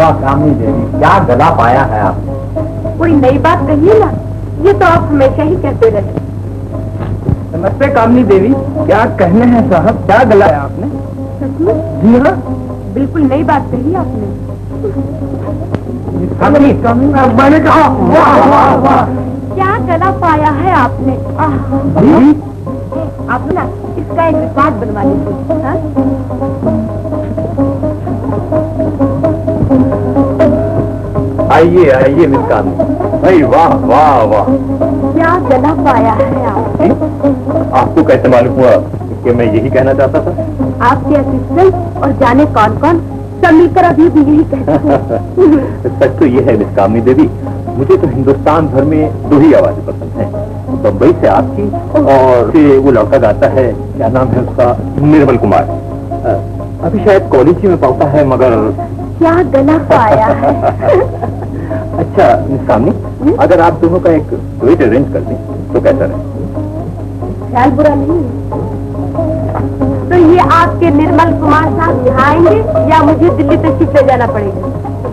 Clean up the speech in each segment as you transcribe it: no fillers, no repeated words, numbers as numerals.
वाह कामनी देवी, क्या गला पाया है आपने। कोई नई बात कहिए ना, ये तो आप हमेशा ही कहते रहे। नमस्ते कामनी देवी, क्या कहने हैं साहब, क्या गला है आपने। सच में? जी हाँ, बिल्कुल नई बात कही आपने। मैंने कहा वाह वाह वाह। क्या गला पाया है आपने। आप ना इसका एक रिकॉर्ड बनवा लीजिए। हाँ? आइए आइए मिस कामनी, भाई वाह वाह वाह। क्या गला पाया है आपने। आपको कैसे मालूम हुआ कि मैं यही कहना चाहता था। आपके असिस्टेंट और जाने कौन कौन सब मिलकर अभी भी यही कहते हैं। सच तो ये है मिस कामनी देवी, मुझे तो हिंदुस्तान भर में 2 ही आवाजें पसंद हैं, बम्बई से आपकी और से वो लड़का गाता है, क्या नाम है उसका, निर्मल कुमार। अभी शायद कॉलेज में पाता है, मगर क्या गला पाया है। अच्छा मिस कामनी, अगर आप दोनों का एक डुएट अरेंज कर दें तो कैसा रहे। ख्याल बुरा नहीं है। तो ये आपके निर्मल कुमार साहब यहाँ आएंगे या मुझे दिल्ली तक ले जाना पड़ेगा।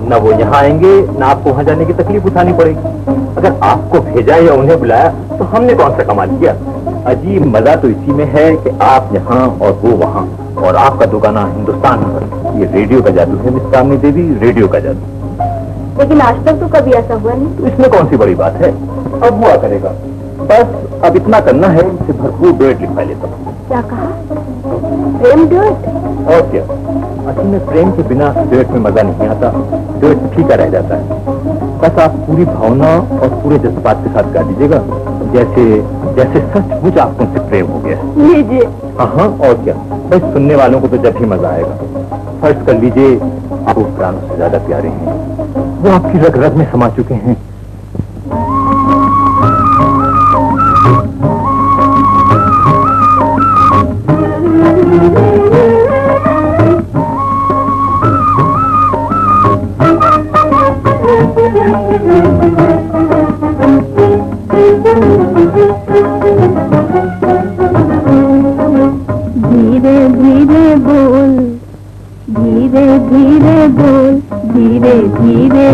न वो यहाँ आएंगे न आपको वहाँ जाने की तकलीफ उठानी पड़ेगी। अगर आपको भेजा या उन्हें बुलाया तो हमने कौन सा कमाल किया। अजीब मजा तो इसी में है कि आप यहाँ और वो वहाँ, और आपका दुकाना हिंदुस्तान में। ये रेडियो का जादू है मिस कामनी देवी, रेडियो का जादू। लेकिन आज तक तो कभी ऐसा हुआ नहीं। तो इसमें कौन सी बड़ी बात है, अब हुआ करेगा। बस अब इतना करना है, इसे भरपूर डुएट लिखवा लेता हूँ। क्या कहा, प्रेम डुएट। और क्या, असल में प्रेम के बिना डुएट में मजा नहीं आता, डुएट फीका रह जाता है। बस आप पूरी भावना और पूरे जज्बात के साथ गा दीजिएगा, जैसे जैसे सचमुच आपको उनसे प्रेम हो गया है। लीजिए। हाँ और क्या, बस सुनने वालों को तो जब ही मजा आएगा। फर्ज कर लीजिए आप प्राणों से ज्यादा प्यारे हैं, वो आपकी रग रग में समा चुके हैं। धीरे धीरे बोल, धीरे धीरे बोल, धीरे धीरे,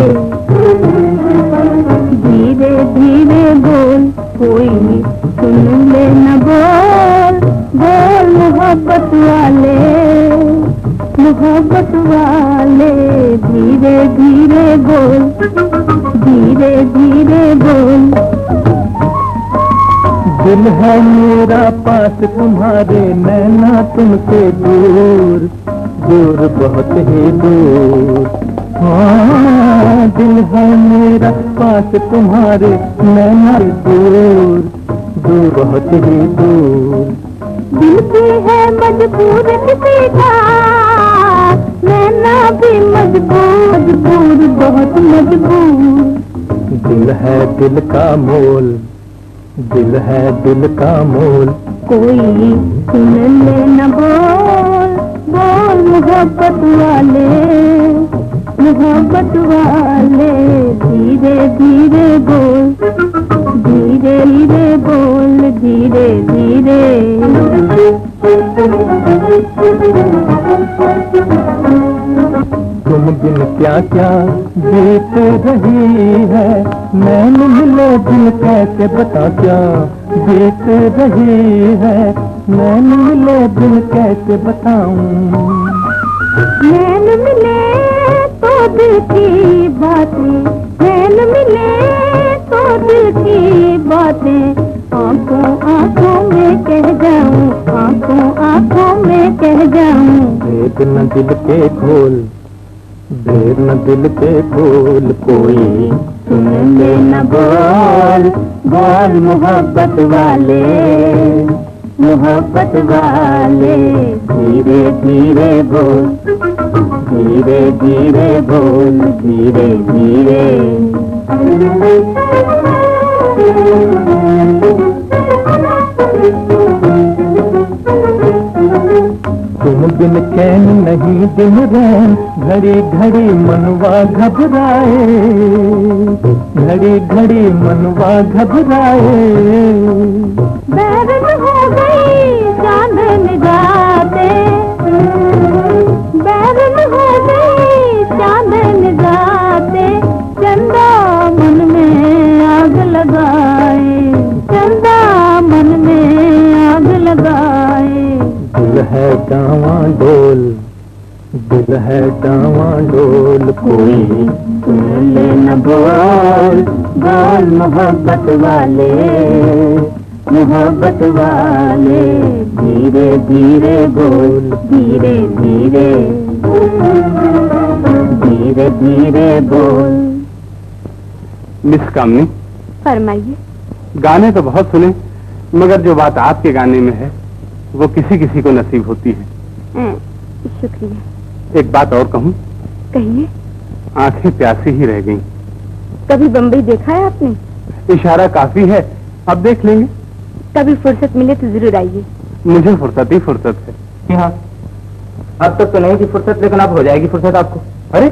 धीरे धीरे बोल, कोई सुन ले न बोल, बोल मोहब्बत वाले, मोहब्बत वाले। धीरे धीरे बोल, धीरे धीरे बोल। दिल है मेरा पास तुम्हारे, नैना तुमसे दूर, दूर बहुत ही दूर। हाँ दिल है मेरा पास तुम्हारे, नैना दूर, दूर बहुत ही दूर। दिल भी है मजबूर किसी का, नैना भी मजबूर, मजबूर बहुत मजबूर। दिल है दिल का मोल, दिल है दिल का मोल, कोई सुन ले न बोल, बोल मोहब्बत वाले, मोहब्बत वाले। धीरे धीरे बोल, धीरे धीरे बोल, धीरे धीरे। तुम बिन क्या क्या बीत रही है, नैन मिले दिल कैसे बता क्या बीत रही है, नैन मिले दिल कैसे बताऊं। नैन मिले तो दिल की बातें, नैन मिले तो दिल की बातें, आंखों आंखों में कह जाऊं, आंखों आंखों में कह जाऊं। भेद न दिल के खोल, भेद न दिल के खोल, कोई सुन ले न बोल, बोल मोहब्बत वाले, मोहब्बत वाले। धीरे धीरे बोल, धीरे धीरे बोल, धीरे धीरे। तुम बिन चैन नहीं दिन रैन, घड़ी घड़ी मनवा घबराए, घड़ी घड़ी मनवा घबराए। बैरन हो गई चांद निगाहे, बैरन हो गई चांद निगाहे। डावाडोल, दिल है डावाडोल, कोई सुन ले न बोल, बोल मोहब्बत वाले, मोहब्बत वाले, धीरे धीरे बोल, धीरे धीरे, धीरे धीरे बोल। मिस कामनी, फरमाइए। गाने तो बहुत सुने, मगर जो बात आपके गाने में है वो किसी किसी को नसीब होती है। शुक्रिया। एक बात और कहूँ? कहिए। आंखें प्यासी ही रह गईं। कभी बम्बई देखा है आपने? इशारा काफी है, अब देख लेंगे। कभी फुर्सत मिले तो जरूर आइए। मुझे फुर्सत ही फुर्सत है। हाँ, अब तक तो नहीं थी फुर्सत, लेकिन अब हो जाएगी फुर्सत आपको। अरे,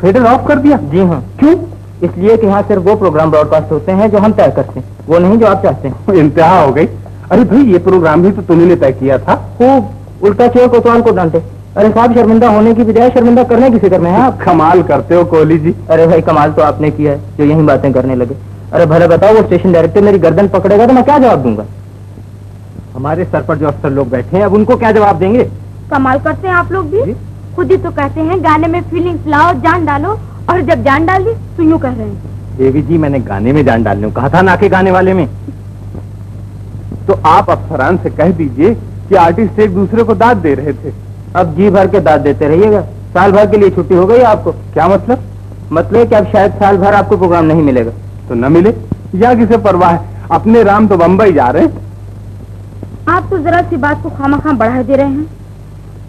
फेडर ऑफ कर दिया? जी हाँ। क्यों? इसलिए कि यहाँ सिर्फ वो प्रोग्राम ब्रॉडकास्ट होते हैं जो हम तय करते हैं, वो नहीं जो आप चाहते हैं। इंतहा हो गई। अरे भाई, ये प्रोग्राम भी तो तुम्ही ने तय किया था। खूब उल्टा चोर कोतवाल को डांटे। अरे साहब, शर्मिंदा होने की बजाय शर्मिंदा करने की फिक्र में है आप। कमाल करते हो कोहली जी। अरे भाई, कमाल तो आपने किया है जो यही बातें करने लगे। अरे भले बताओ, वो स्टेशन डायरेक्टर मेरी गर्दन पकड़ेगा तो मैं क्या जवाब दूंगा? हमारे सर पर जो अफसर लोग बैठे हैं, अब उनको क्या जवाब देंगे? कमाल करते हैं आप लोग भी। खुद ही तो कहते हैं गाने में फीलिंग्स लाओ, जान डालो, और जब जान डाल दी तो यूं कह रहे हैं। देवी जी, मैंने गाने में जान डालने को कहा था, ना कि गाने वाले में। तो आप अफसरान से कह दीजिए कि आर्टिस्ट एक दूसरे को दाद दे रहे थे। अब जी भर के दाद देते रहिएगा। साल भर के लिए छुट्टी हो गई आपको। क्या मतलब? मतलब कि अब शायद साल भर आपको प्रोग्राम नहीं मिलेगा। तो न मिले या किसे परवाह है, अपने राम तो बम्बई जा रहे हैं। आप तो जरा सी बात को खामखा बढ़ा दे रहे हैं।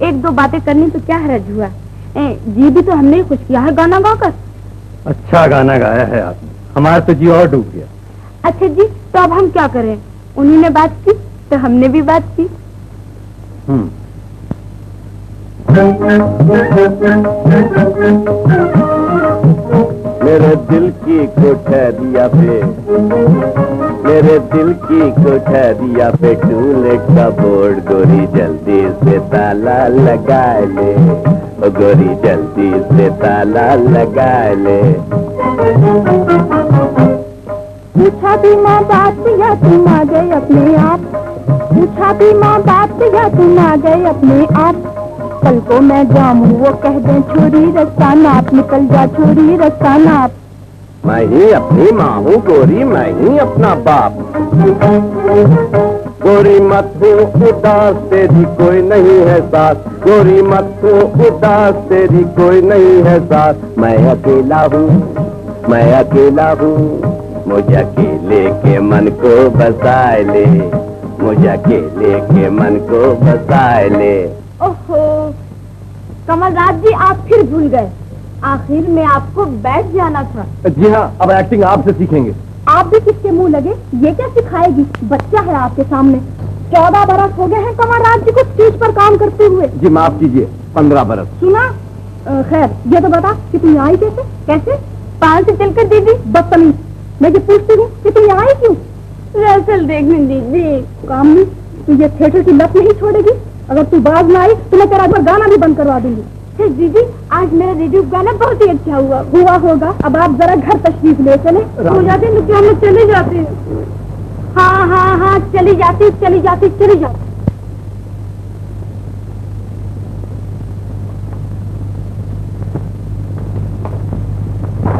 एक दो बातें करनी तो क्या हर्ज हुआ? जी भी तो हमने कुछ किया है गाना गाकर। अच्छा गाना गाया है आपने, हमारा तो जी और डूब गया। अच्छा जी, तो अब हम क्या करें? उन्हीं ने बात की तो हमने भी बात की। मेरे दिल की कोठरिया पे, मेरे दिल की कोठरिया पे टूलेट का बोर्ड, गोरी जल्दी से ताला लगा ले, ओ गोरी जल्दी से ताला लगा ले। पूछा भी माँ बात या तुम आ गए अपने आप, पूछा भी माँ बात या तुम आ गए अपने आप। कल को मैं जाऊँ वो कह दे छोरी रास्ता नाप, निकल जा छोरी रास्ता नाप। मैं ही अपनी माँ हूँ गोरी, मैं ही अपना बाप। गोरी मत हो उदास, तेरी कोई नहीं है साथ, गोरी मत हो उदास, तेरी कोई नहीं है साथ। मैं अकेला हूँ, मैं अकेला हूँ, मुझे अकेले के मन को बसाए ले, मुझे अकेले के मन को बसाए ले। ओहो कमलराज जी, आप फिर भूल गए। आखिर में आपको बैठ जाना था। जी हाँ, अब एक्टिंग आपसे सीखेंगे। आप भी किसके मुंह लगे? ये क्या सिखाएगी? बच्चा है आपके सामने। 14 बरस हो गए हैं कमलराज जी को स्टेज पर काम करते हुए। जी माफ कीजिए, 15 बरस। सुना? खैर ये तो बता कि तुम यहाँ आई कैसे? कैसे? पाल से चलकर दीदी बदतमीज। मैं ये पूछती हूँ कि तुम यहाँ आई क्यों? रिहर्सल देखने दीजिए। काम नहीं, तू ये थिएटर की लत नहीं छोड़ेगी। अगर तू बाज ना आई तो मैं तेरा गाना भी बंद करवा दूंगी। दीदी, आज मेरा रेडियो गाना बहुत ही अच्छा हुआ होगा। अब आप जरा घर तशरीफ ले चले। हो जाते हैं क्या? हम चले जाते हैं। हाँ हाँ हाँ, चली जाती चली जाती चली जाती।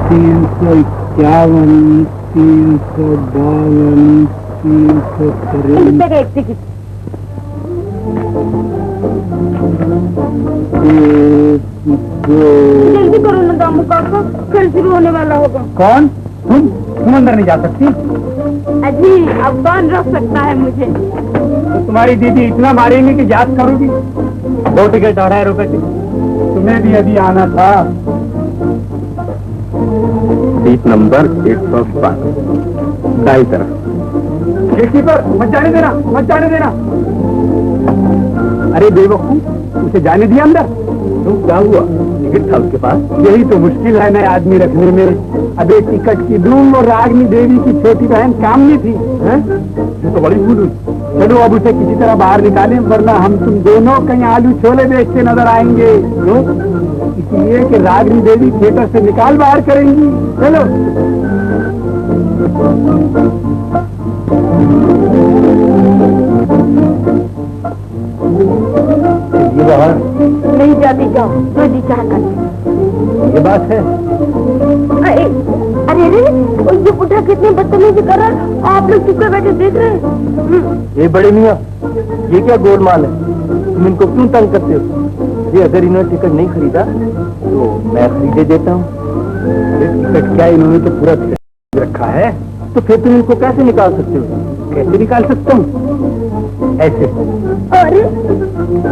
351, 352, 353। एक टिकट। जल्दी करो ना दामू काका, फिर शुरू होने वाला होगा। कौन? तुम अंदर नहीं जा सकती। अजी, अब कौन रोक सकता है मुझे? तो तुम्हारी दीदी इतना मारेंगे कि याद करोगी। 2 टिकट 2.5 रुपए की। तुम्हें भी अभी आना था। सीट नंबर 105, दाई तरफ। गेटकीपर, मत जाने देना, मत जाने देना। अरे बेवकूफ, उसे जाने दिया अंदर। तुम क्या हुआ? टिकट था उसके पास। यही तो मुश्किल है नए आदमी रखने में। अब एक टिकट की दूं और रागनी देवी की छोटी बहन कामनी थी। ये तो बड़ी भूल हुई। चलो अब उसे किसी तरह बाहर निकालें, वरना हम तुम दोनों कहीं आलू छोले बेचते नजर आएंगे। इसलिए कि रागनी देवी थिएटर से निकाल बाहर करेंगी। चलो। नहीं जाती, जाओ जो जी चाह कर। ये बात है। अरे अरे ये बुढ़ा कितने बदतमीजी कर रहा है, आप लोग चुप कर बैठे देख रहे हैं। ये बड़े मियाँ, ये क्या गोलमाल है? तुम इनको क्यों तंग करते हो? ये अगर इन्होंने टिकट नहीं खरीदा तो मैं खरीदे देता हूँ। टिकट क्या, इन्होंने तो पूरा टिकट रखा है, तो फिर तुम इनको कैसे निकाल सकते हो? कैसे निकाल सकता हूँ? ऐसे। अरे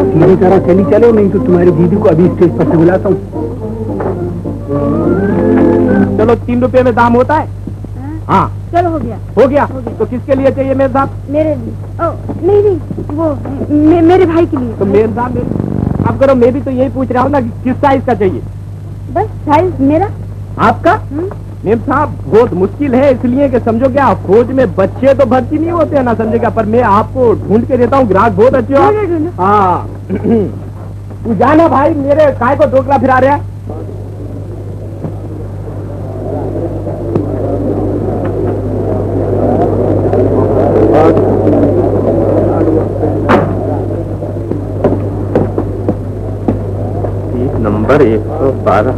सीधी तरह चली चलो, नहीं तो तुम्हारी दीदी को अभी स्टेज पर से बुलाता हूँ। चलो 3 रुपए में दाम होता है। हाँ चलो हो गया। हो गया। तो किसके लिए चाहिए मेरे साहब? मेरे लिए। नहीं वो मेरे भाई के लिए। तो मेरे साहब अब करो, मैं भी तो यही पूछ रहा हूँ ना कि किस साइज का चाहिए? बस साइज मेरा। आपका? मेम साहब बहुत मुश्किल है, इसलिए कि समझो क्या, फौज में बच्चे तो भर्ती नहीं होते हैं ना, समझे क्या, पर मैं आपको ढूंढ के देता हूँ, ग्राहक बहुत अच्छे हो। हाँ तू जाना भाई, मेरे काय को ढोकला फिरा रहा है। नंबर 112।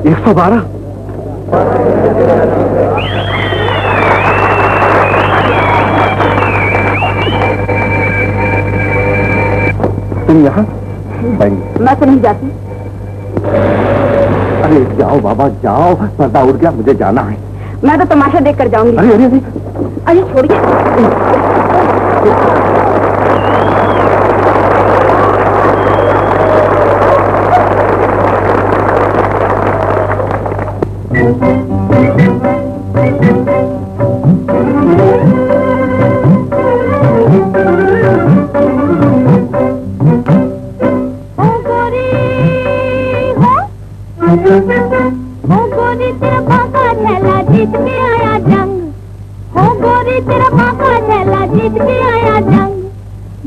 112? तुम यहाँ? मैं तो नहीं जाती। अरे जाओ बाबा जाओ, पर्दा उड़ गया, मुझे जाना है। मैं तो तमाशा देख कर जाऊंगी। अरे अरे अरे अरे छोड़िए।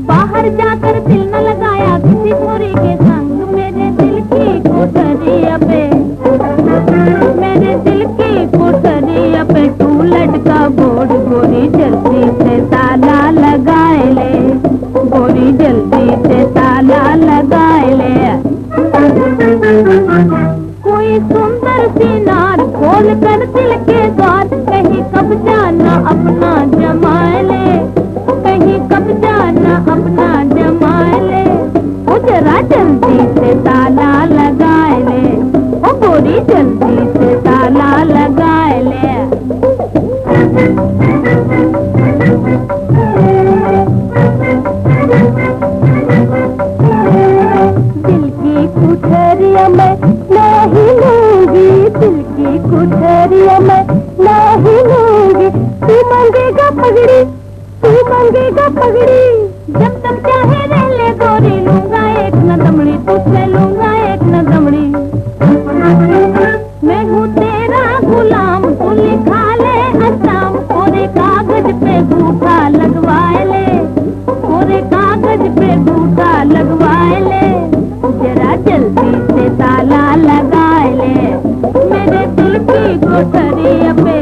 बाहर जाकर दिल न लगाया किसी छोरी के संग, मेरे दिल की कोठरिया पे, मेरे दिल की कोठरिया पे तू लटका बोर्ड, गोरी जल्दी से ताला लगाए ले, गोरी जल्दी से ताला लगाए ले। कोई सुंदर सी नार खोल कर दिल के द्वार, कहीं कब्जा न अपना जमाए ले, कहीं कब्जा न अपना जमाए ले, ओ जरा जल्दी से ताला लगाए ले, ओ गोरी जल्दी से ताला लगाए ले। दिल की कुठरिया में नहीं लूंगी, दिल की कुठरिया में नहीं लूंगी, तू मांगेगा पगड़ी, तू मांगेगा पगड़ी, जब तक चाहे रह ले गोरी, लूंगा एक न दमड़ी, तुझसे लूंगा एक न दमड़ी। मैं हूँ तेरा गुलाम, तू लिखा ले असम, कोरे कागज पे गूठा लगवाए ले, कोरे कागज पे गूठा लगवाए ले, जरा जल्दी से ताला लगाए ले, मेरे दिल की कोठरिया पे,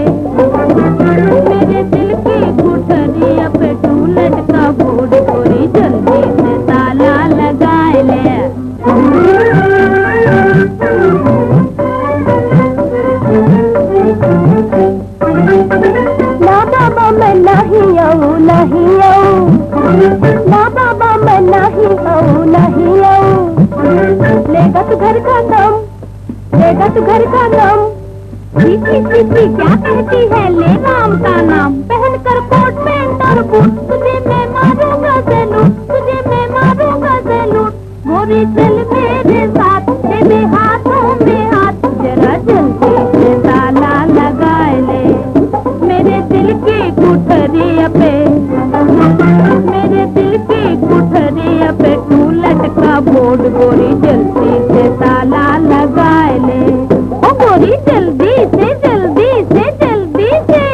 मेरे दिल की कोठरिया पे तू लटका बोर्ड, गोरी जल्दी से ताला लगाए ले। ना बाबा मैं नहीं आऊँ, नहीं आऊँ, ना बाबा मैं नहीं आऊँ, नहीं आऊँ, लेगा तू घर का नाम, लेगा तू घर का नाम, चीची चीची क्या कहती है, ले राम का नाम, पहन कर कोट पैंट और बूट, तुझे मैं मारूंगा सैलूट, तुझे मैं मारूंगा सैलूट, गोरी चल मेरे साथ, तेरे हाथों में हाथ, जरा जल्दी से ताला लगाए ले, मेरे दिल की कुठरिया पे, मेरे दिल की कुठरिया पे तू लटका बोर्ड, गोरी जल्दी से ताला लगाए ले, ओ गोरी जल्दी से जल्दी से जल्दी से।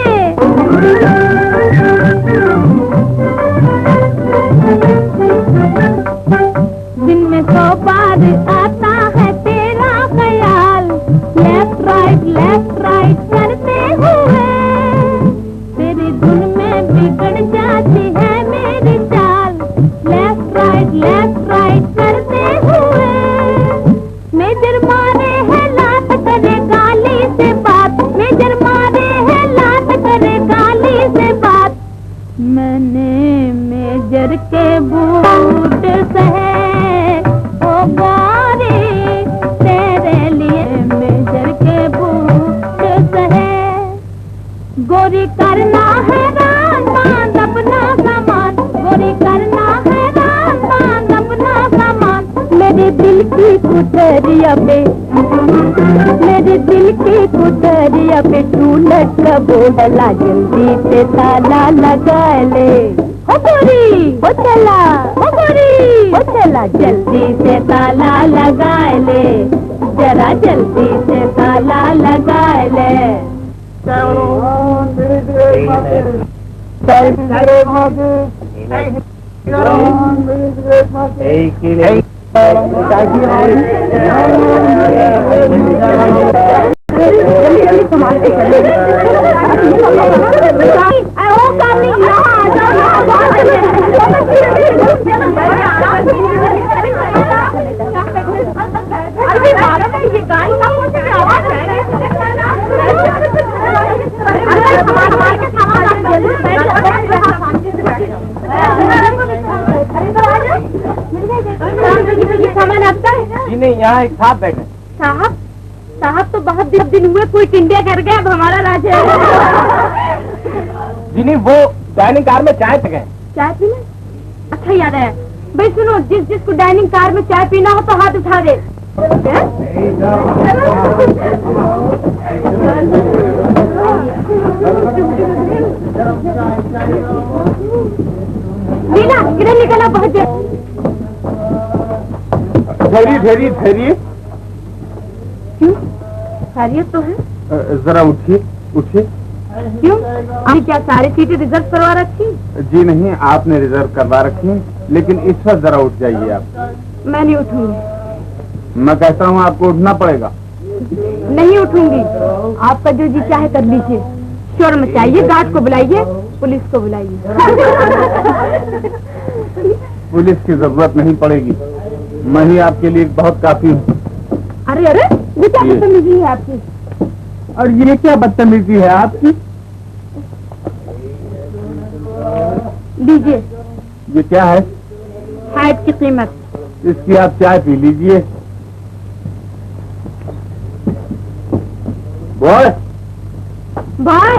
दिन में 100 बार आता है तेरा ख्याल, लेफ्ट राइट करते हुए, तेरी धुन में बिगड़ जाती है मेरी चाल, लेफ्ट राइट करते हुए। मेरे दिल की कुठरिया पे, मेरे दिल की कुठरिया पे टूलट का बोला, जल्दी से ताला लगा ले। हो गोरी हो चला, हो गोरी हो चला, जल्दी से ताला लगा ले, जरा जल्दी से ताला लगा ले। सामान आपका है? जी नहीं, यहाँ एक साहब बैठे। साहब? साहब तो बहुत दिन हुए, कोई इंडिया कर गया, अब हमारा राज है। जी नहीं, वो डाइनिंग कार में चाय पे गए। चाय पीने? अच्छा याद है भाई, सुनो, जिसको डाइनिंग कार में चाय पीना हो तो हाथ उठा दे। लीला, किधर निकला, बहुत देर। धैर्य धैर्य। क्यों? खैरियत तो है। जरा उठिए उठिए। क्यों? आपने क्या सारी सीटें रिजर्व करवा रखी? जी नहीं, आपने रिजर्व करवा रखी, लेकिन इस वक्त जरा उठ जाइए आप। मैं नहीं उठूंगी। मैं कहता हूँ आपको उठना पड़ेगा। नहीं उठूंगी, आपका जो जी चाहे कर लीजिए। शोर मचाइए, गार्ड को बुलाइए, पुलिस को बुलाइए। पुलिस की जरूरत नहीं पड़ेगी, मैं ही आपके लिए बहुत काफी हूँ। अरे अरे, ये क्या बदतमीजी है आपकी? और ये क्या बदतमीजी है आपकी? लीजिए। ये क्या है? हाइट की कीमत। इसकी आप चाय पी लीजिए। Boy bye.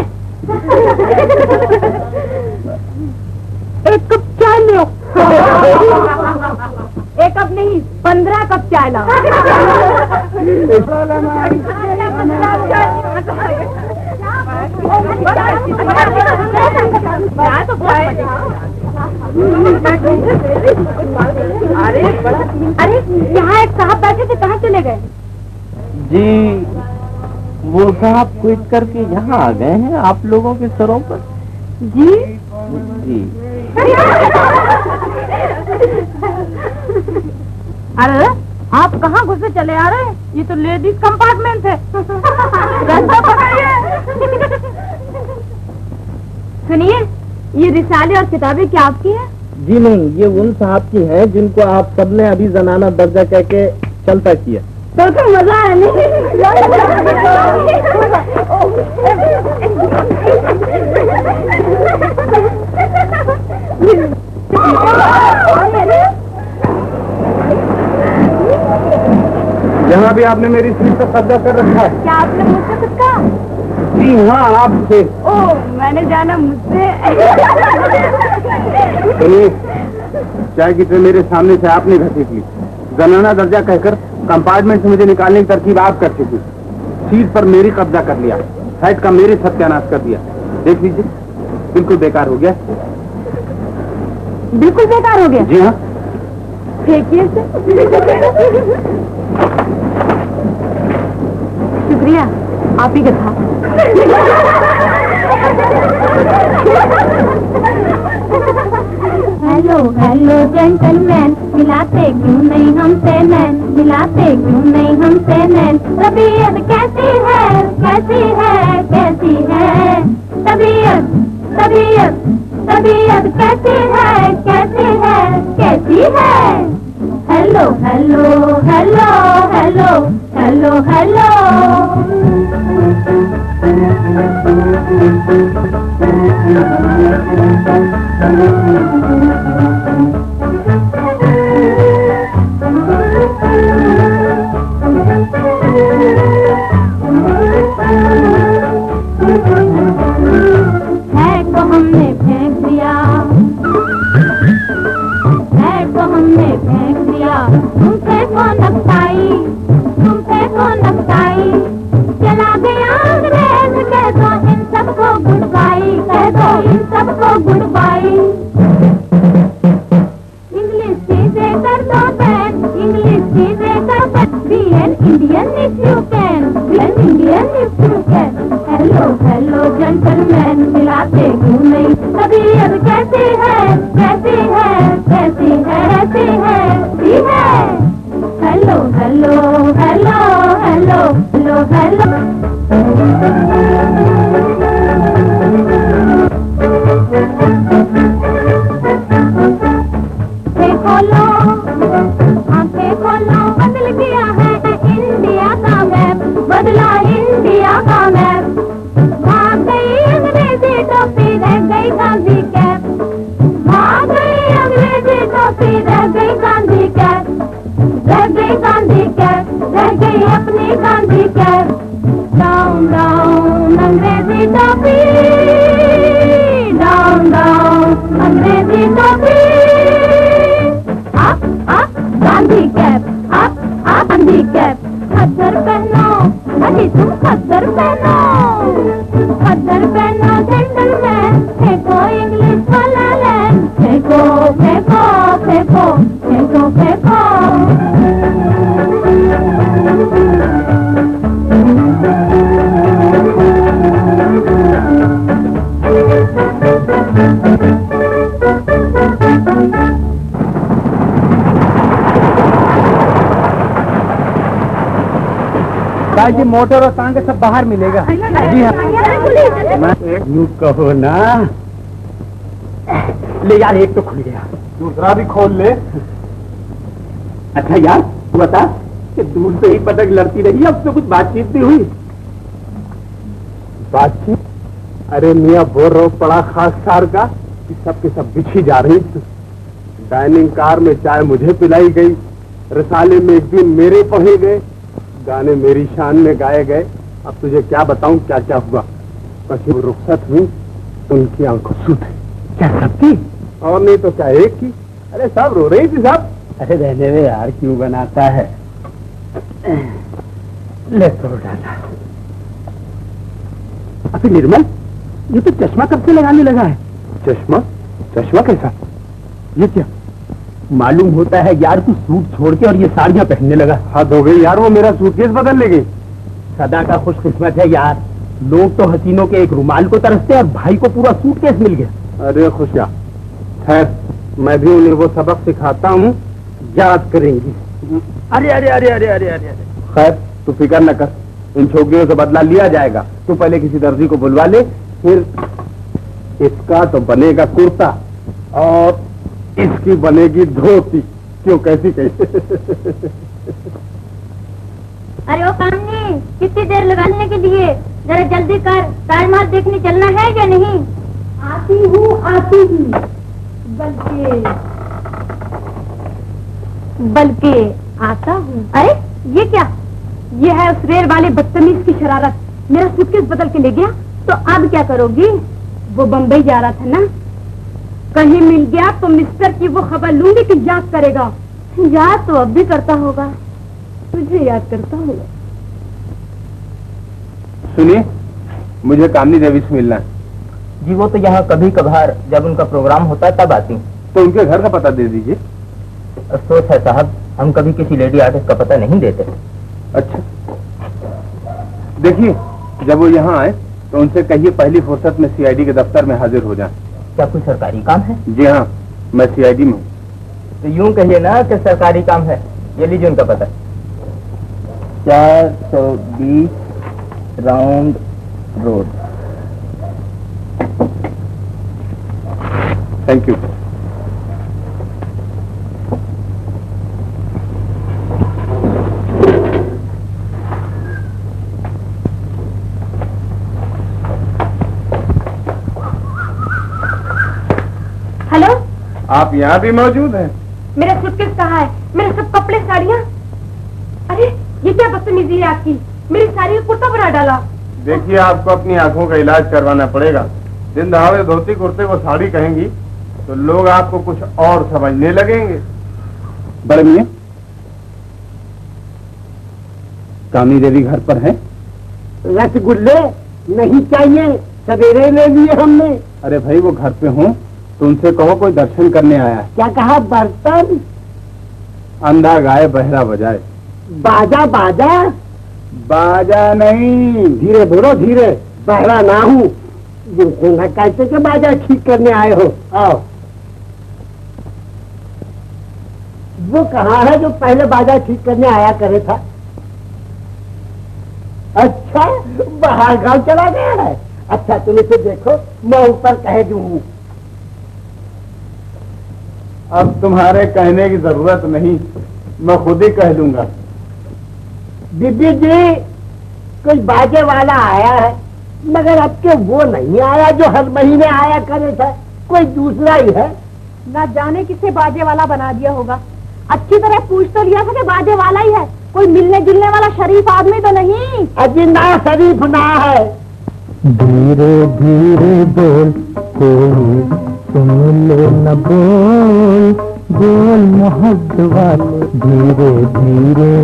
एक कप चाय लो। एक कप नहीं, 15 कप चाय लाओ। अरे यहाँ एक साहब बैठे थे, कहाँ चले गए? जी वो साहब क्विट करके यहाँ आ गए हैं आप लोगों के सरों पर। जी जी। अरे आप कहाँ घुसे चले आ रहे हैं? ये तो लेडीज कंपार्टमेंट है। रास्ता पकड़िए। सुनिए, ये रिसाले और किताबें क्या आपकी है? जी नहीं, ये उन साहब की हैं जिनको आप सबने अभी जनाना दर्जा कह के चलता किया। तो मजा है नहीं? यहाँ भी आपने मेरी सीट पर कब्जा कर रखा है। क्या आपने मुझसे कुछ कहा? जी हाँ, आपसे। ओह, मैंने जाना मुझसे। चाय की ट्रे मेरे सामने से आपने घसीट ली। जनाना दर्जा कहकर कंपार्टमेंट से मुझे निकालने की तरकीब आप कर चुकी। सीट पर मेरी कब्जा कर लिया, हेड का मेरे सत्यानाश कर दिया। देख लीजिए, बिल्कुल बेकार हो गया। बिल्कुल बेकार हो गया? जी हाँ। फेंकिए से। शुक्रिया, आप ही का था। हेलो हेलो जेंटलमैन, मिलाते क्यों नहीं हमसे नैन, मिलाते क्यों नहीं हमसे नैन। तबीयत कैसी है, कैसी है, कैसी है तबीयत, तबीयत, तबीयत कैसी है, कैसी है, कैसी है। Hello hello hello hello hello hello. है तो हमने फेंक दिया, है तो हमने फेंक दिया, तुमसे Indian if you can, blend Indian if you can. Hello, hello gentlemen, मिलाते क्यों नहीं? तबीयत कैसी है, कैसी है, कैसी है, कैसी है, सी है? Hello, hello, hello, hello, hello, hello. खोलो, आंखें खोलो, बदल गया है इंडिया का मैप, बदला इंडिया का मैप। भाग गई अंग्रेजी टोपी, रह गई गांधी कैप। भाग गई अंग्रेजी टोपी, रह गई गांधी कैप। रह गई गांधी कैप, रह गई अपनी गांधी कैप। डाउन डाउन अंग्रेजी टोपी, डाउन डाउन अंग्रेजी टोपी। गांधी कैप, आप गांधी कैप। खद्दर पहनो, अजी तुम खद्दर पहनो, खद्दर पहनो जेंटलमैन। फेंको इंग्लिश वाला लैंड, फेंको फेंको फेंको फेंको फेंको। जी मोटर और टांगे सब बाहर मिलेगा। जी हाँ, यूँ कहो ना। ले यार, एक तो खुल गया, दूसरा भी खोल ले। अच्छा यार, तू बता कि दूर से ही पटक लड़ती रही, अब तो कुछ बातचीत भी हुई? बातचीत? अरे मियाँ बोल रहा हूँ बड़ा खास कार का कि सब के सब बिछी जा रही थी। डाइनिंग कार में चाय मुझे पिलाई गई, रसाले में एक दिन मेरे पढ़े गए, गाने मेरी शान में गाए गए। अब तुझे क्या बताऊं क्या क्या हुआ। बस वो रुखसत हुई, उनकी आंखों सूत है। क्या सबकी? और नहीं तो क्या एक की? अरे सब रो रही थी सब। अरे रहने में यार, क्यों बनाता है? ले तोड़ डाला। अभी निर्मल, ये तो चश्मा कब से लगाने लगा है? चश्मा? चश्मा कैसा? ये क्या? मालूम होता है यार, तू सूट छोड़ के और ये साड़ियां पहनने लगा। हद हो गई यार, वो मेरा सूटकेस बदल ले गई। सदा का खुशकिस्मत है यार, लोग तो हसीनों के एक रुमाल को तरसते और भाई को पूरा सूटकेस मिल गया। अरे खुशिया, खैर मैं भी उन्हें वो सबक सिखाता हूँ, याद करेंगी। अरे अरे अरे अरे अरे अरे खैर तू फिक्र न कर, इन छोकरियों से बदला लिया जाएगा। तू पहले किसी दर्जी को बुलवा ले, फिर इसका तो बनेगा कुर्ता और इसकी बनेगी धोती। क्यों, कैसी कैसी? अरे ओ कामनी, कितनी देर लगाने के लिए? जरा जल्दी कर, ताजमहल देखने चलना है या नहीं? आती हूँ आती हूँ। बल्कि आता हूँ। अरे ये क्या? ये है उस रेल वाले बदतमीज की शरारत। मेरा सूटकेस बदल के ले गया, तो अब क्या करोगी? वो बम्बई जा रहा था ना, कहीं मिल गया तो मिस्टर की वो खबर लूंगी कि याद करेगा। याद तो अब भी करता होगा, तुझे याद करता होगा। सुनिए, मुझे कामनी देवी से मिलना है। जी वो तो यहाँ कभी कभार जब उनका प्रोग्राम होता है तब आती। तो उनके घर का पता दे दीजिए। अफसोस है साहब, हम कभी किसी लेडी आर्टिस्ट का पता नहीं देते। अच्छा देखिए, जब वो यहाँ आए तो उनसे कहिए पहली फुर्सत में सीआईडी के दफ्तर में हाजिर हो जाए। क्या कोई सरकारी काम है? जी हाँ, मैं सीआईडी में हूँ। तो यूं कहिए ना कि सरकारी काम है। ये लीजिए उनका पता। 420 round road. Thank you. Hello, आप यहाँ भी मौजूद हैं? मेरा सूटकेस कहाँ है? मेरे सब कपड़े साड़ियाँ। अरे ये क्या बदतमीजी है आपकी? मेरी साड़ी का कुर्ता बना डाला। देखिए, आपको अपनी आंखों का इलाज करवाना पड़ेगा। दिन दहाड़े धोती कुर्ते को साड़ी कहेंगी तो लोग आपको कुछ और समझने लगेंगे। बड़े मियां, कामनी देवी घर पर है? रसगुल्ले नहीं चाहिए, सवेरे ले लिए हमने। अरे भाई, वो घर पे हों तो उनसे कहो कोई दर्शन करने आया है। क्या कहा? बर्तन? अंधा गाए बहरा बजाए। बाजा बाजा बाजा नहीं, धीरे बोलो धीरे, बहरा ना हूँ। ये कोना कैसे के बाजा ठीक करने आए हो? आओ। वो कहाँ है जो पहले बाजा ठीक करने आया करे था? अच्छा, बाहर गांव चला गया है। अच्छा तुम इसे देखो, मैं ऊपर कह दूँ। अब तुम्हारे कहने की जरूरत नहीं, मैं खुद ही कह दूंगा। बीबी जी, कोई बाजे वाला आया है, मगर अब के वो नहीं आया जो हर महीने आया करे था, कोई दूसरा ही है। ना जाने किसे बाजे वाला बना दिया होगा। अच्छी तरह पूछ तो लिया था कि बाजे वाला ही है, कोई मिलने जुलने वाला शरीफ आदमी तो नहीं। अजी ना शरीफ ना है। धीरे धीरे बोल, कोई सुन ले न बोल, बोल मोहब्बत वाले धीरे धीरे।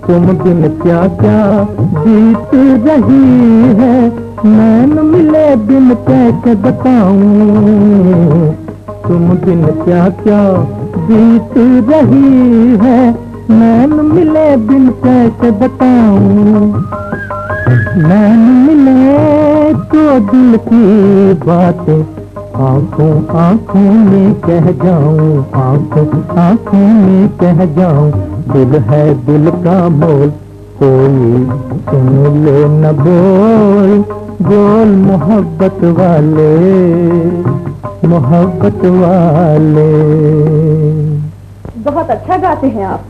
तुम दिन क्या क्या बीत रही है, नैन मिले दिन कैसे बताऊं। तुम दिन क्या क्या बीत रही है, नैन मिले दिन कैसे बताऊं। नैन मिले तो दिल की बातें आंखों आंखों में कह जाऊं, आंखों आंखों में कह जाऊं। दिल है दिल का मोल, कोई सुन ले न बोल, बोल मोहब्बत वाले, मोहब्बत वाले। बहुत अच्छा गाते हैं आप।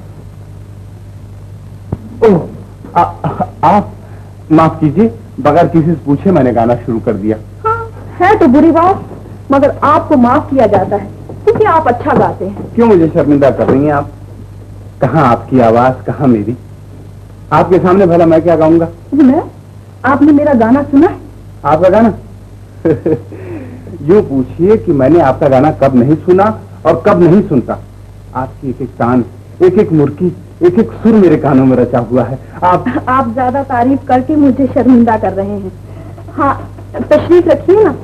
आप माफ कीजिए, बगैर किसी से पूछे मैंने गाना शुरू कर दिया। हाँ, है तो बुरी बात, मगर आपको माफ किया जाता है क्योंकि आप अच्छा गाते हैं। क्यों मुझे शर्मिंदा कर रही हैं आप? कहाँ आपकी आवाज, कहाँ मेरी? आपके सामने भला मैं क्या गाऊंगा? जी मैं, आपने मेरा गाना सुना है? आपका गाना? यूं पूछिए कि मैंने आपका गाना कब नहीं सुना और कब नहीं सुनता। आपकी एक एक तान, एक एक मुर्की, एक एक सुर मेरे कानों में रचा हुआ है। आप ज्यादा तारीफ करके मुझे शर्मिंदा कर रहे हैं। हाँ, तशरीफ रखिए ना।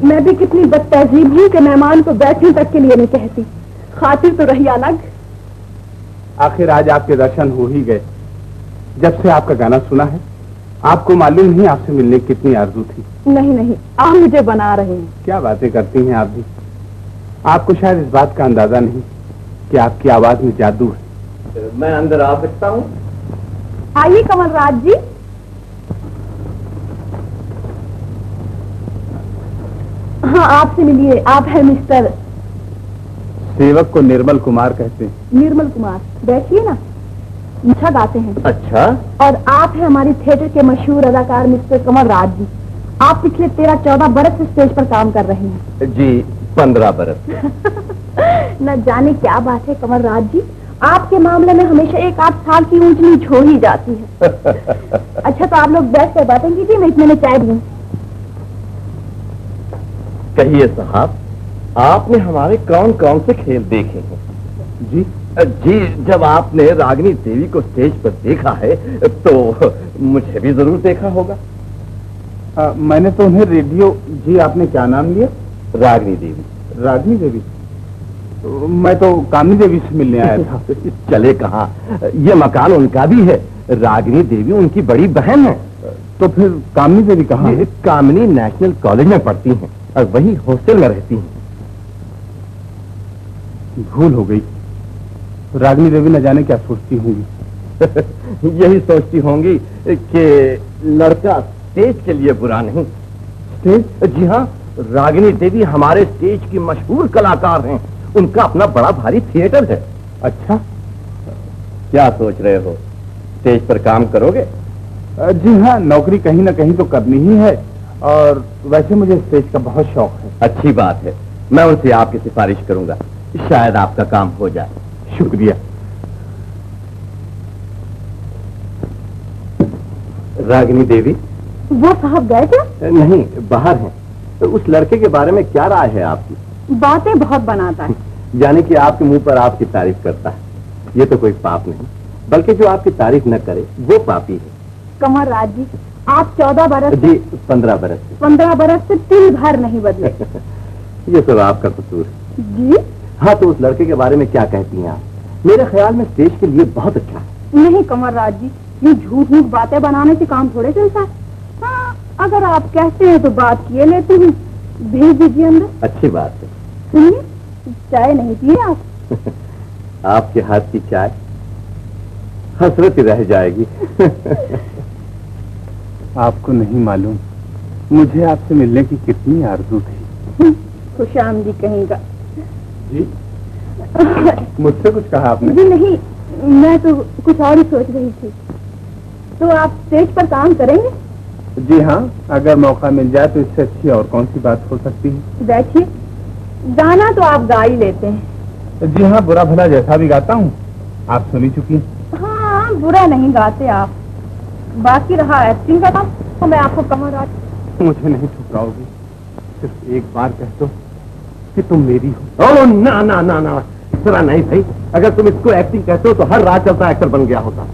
मैं भी कितनी बदतहजीब हूँ कि मेहमान को बैठने तक के लिए नहीं कहती, खातिर तो रही अलग। आखिर आज आपके दर्शन हो ही गए। जब से आपका गाना सुना है, आपको मालूम नहीं आपसे मिलने की कितनी आरज़ू थी। नहीं नहीं, आप मुझे बना रहे हैं। क्या बातें करती हैं आप भी। आपको शायद इस बात का अंदाजा नहीं कि आपकी आवाज में जादू है। मैं अंदर आ सकता हूँ? आइए कमलराज जी। हाँ, आपसे मिलिए। आप हैं मिस्टर? सेवक को निर्मल कुमार कहते हैं। निर्मल कुमार, बैठिए ना। अच्छा गाते हैं। अच्छा। और आप हैं हमारी थिएटर के मशहूर अदाकार मिस्टर कमलराज जी। आप पिछले 13-14 बरस से स्टेज पर काम कर रहे हैं। जी, 15 बरस। न जाने क्या बात है कमलराज जी, आपके मामले में हमेशा 1-8 साल की ऊंच नीच हो ही जाती है। अच्छा, तो आप लोग बैठ कर बातें कीजिए, मैं इतने में चाय दूं। कहिए साहब, आपने हमारे कौन कौन से खेल देखे हैं? जी जी, जब आपने रागिनी देवी को स्टेज पर देखा है तो मुझे भी जरूर देखा होगा। मैंने तो उन्हें रेडियो। जी, आपने क्या नाम लिया? रागिनी देवी। रागिनी देवी? मैं तो कामिनी देवी से मिलने आया था। चले कहाँ, ये मकान उनका भी है। रागिनी देवी उनकी बड़ी बहन है। तो फिर कामिनी देवी कहाँ है? कामिनी नेशनल कॉलेज में पढ़ती हैं और वही हॉस्टल में रहती हैं। भूल हो गई। रागिनी देवी न जाने क्या सोचती होंगी। यही सोचती होंगी कि लड़का स्टेज के लिए बुरा नहीं। स्टेज? जी हाँ, रागिनी देवी हमारे स्टेज की मशहूर कलाकार हैं। उनका अपना बड़ा भारी थिएटर है। अच्छा, क्या सोच रहे हो, स्टेज पर काम करोगे? जी हाँ, नौकरी कहीं ना कहीं तो करनी ही है, और वैसे मुझे स्टेज का बहुत शौक है। अच्छी बात है, मैं उनसे आपकी सिफारिश करूंगा, शायद आपका काम हो जाए। शुक्रिया। रागिनी देवी? वो साहब गए क्या? नहीं, बाहर हैं। तो उस लड़के के बारे में क्या राय है आपकी? बातें बहुत बनाता है। यानी कि आपके मुंह पर आपकी तारीफ करता है। ये तो कोई पाप नहीं, बल्कि जो आपकी तारीफ न करे वो पापी है। कमलराज जी, आप 14 बरस जी 15 बरस से। 15 बरस से तिल भर नहीं बदले। ये सब आपका कसूर है। जी हाँ, तो उस लड़के के बारे में क्या कहती हैं आप? मेरे ख्याल में स्टेज के लिए बहुत अच्छा है। नहीं कमर राज जी, ये झूठ मूठ बातें बनाने से काम थोड़े चलता है। हाँ, अगर आप कहते हैं तो बात किए लेती हूँ। भेज दीजिए अंदर। अच्छी बात है। सुनिए, चाय नहीं पिए आप? आपके हाथ की चाय हसरत ही रह जाएगी। आपको नहीं मालूम मुझे आपसे मिलने की कितनी आरज़ू थी। खुशामदी कहेगा। जी मुझसे कुछ कहा आपने? जी नहीं, मैं तो कुछ और ही सोच रही थी। तो आप स्टेज पर काम करेंगे? जी हाँ, अगर मौका मिल जाए तो इससे अच्छी और कौन सी बात हो सकती है। बैठिए, गाना तो आप गा ही लेते हैं। जी हाँ, बुरा भला जैसा भी गाता हूँ आप सुनी चुकी हैं। हाँ, बुरा नहीं गाते आप। बाकी रहा एक्टिंग का काम, तो मैं आपको कमर राज। मुझे नहीं ठुकराओगी, सिर्फ एक बार कह दो कि तुम मेरी हो। ओ ना ना ना ना, इस तरह नहीं भाई। अगर तुम इसको एक्टिंग कहते हो तो हर रात चलता एक्टर बन गया होता।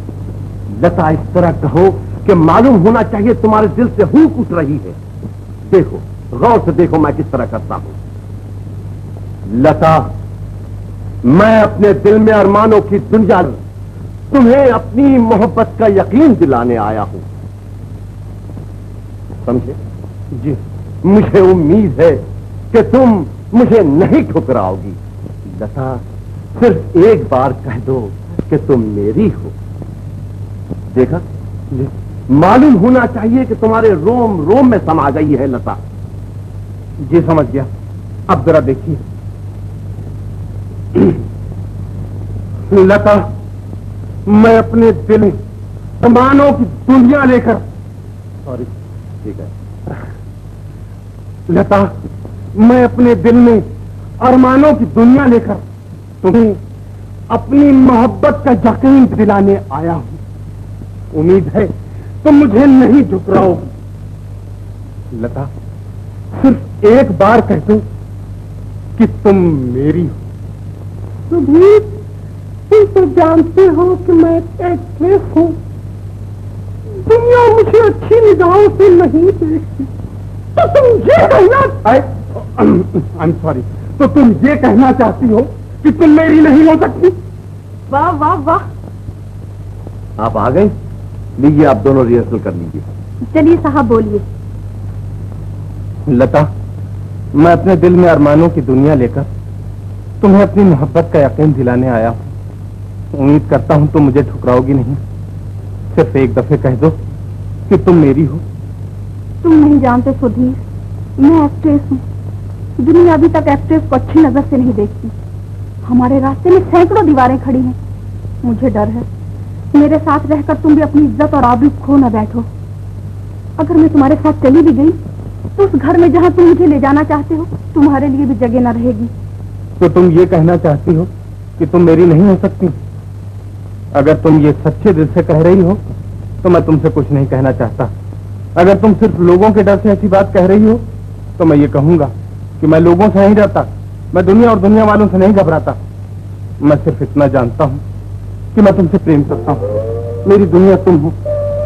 लता, इस तरह कहो कि मालूम होना चाहिए तुम्हारे दिल से हूक उठ रही है। देखो, गौर से देखो मैं किस तरह करता हूं। लता, मैं अपने दिल में अरमानों की दुनिया तुम्हें अपनी मोहब्बत का यकीन दिलाने आया हूं, समझे? जी मुझे उम्मीद है कि तुम मुझे नहीं ठुकराओगी। लता, सिर्फ एक बार कह दो कि तुम मेरी हो। देखा, मालूम होना चाहिए कि तुम्हारे रोम रोम में समा गई है लता। जी समझ गया। अब जरा देखिए। लता, मैं अपने दिल में अरमानों की दुनिया लेकर, सॉरी, ठीक है। लता, मैं अपने दिल में अरमानों की दुनिया लेकर तुम्हें अपनी मोहब्बत का यकीन दिलाने आया हूं। उम्मीद है तुम मुझे नहीं ठुकराओगी। लता, सिर्फ एक बार कह दो कि तुम मेरी हो। सुधीर, तुम तो जानते हो कि मैं एक्ट्रेस हूं। दुनिया मुझे अच्छी निगाहों से नहीं देखती। तो तुम ये कहना, आई एम सॉरी, तो तुम ये कहना चाहती हो कि तुम मेरी नहीं हो सकती? वाह वाह वाह। आप आ गए? लीजिए, आप दोनों रिहर्सल कर लीजिए। चलिए साहब, बोलिए। लता, मैं अपने दिल में अरमानों की दुनिया लेकर तुम्हें अपनी मोहब्बत का यकीन दिलाने आया हूं। उम्मीद करता हूं तुम मुझे ठुकराओगी नहीं। सिर्फ एक दफे कह दो कि तुम मेरी हो। तुम नहीं जानते सुधीर, मैं एक्ट्रेस हूँ। दुनिया अभी तक एक्ट्रेस को अच्छी नजर से नहीं देखती। हमारे रास्ते में सैकड़ों दीवारें खड़ी हैं। मुझे डर है मेरे साथ रहकर तुम भी अपनी इज्जत और आबरू खो न बैठो। अगर मैं तुम्हारे साथ चली भी गई तो उस घर में जहाँ तुम मुझे ले जाना चाहते हो तुम्हारे लिए भी जगह न रहेगी। तो तुम ये कहना चाहती हो कि तुम मेरी नहीं हो सकती? अगर तुम ये सच्चे दिल से कह रही हो तो मैं तुमसे कुछ नहीं कहना चाहता। अगर तुम सिर्फ लोगों के डर से ऐसी बात कह रही हो तो मैं ये कहूंगा कि मैं लोगों से नहीं डरता, मैं दुनिया और दुनिया वालों से नहीं घबराता। मैं सिर्फ इतना जानता हूँ कि मैं तुमसे प्रेम करता हूँ। मेरी दुनिया तुम हो,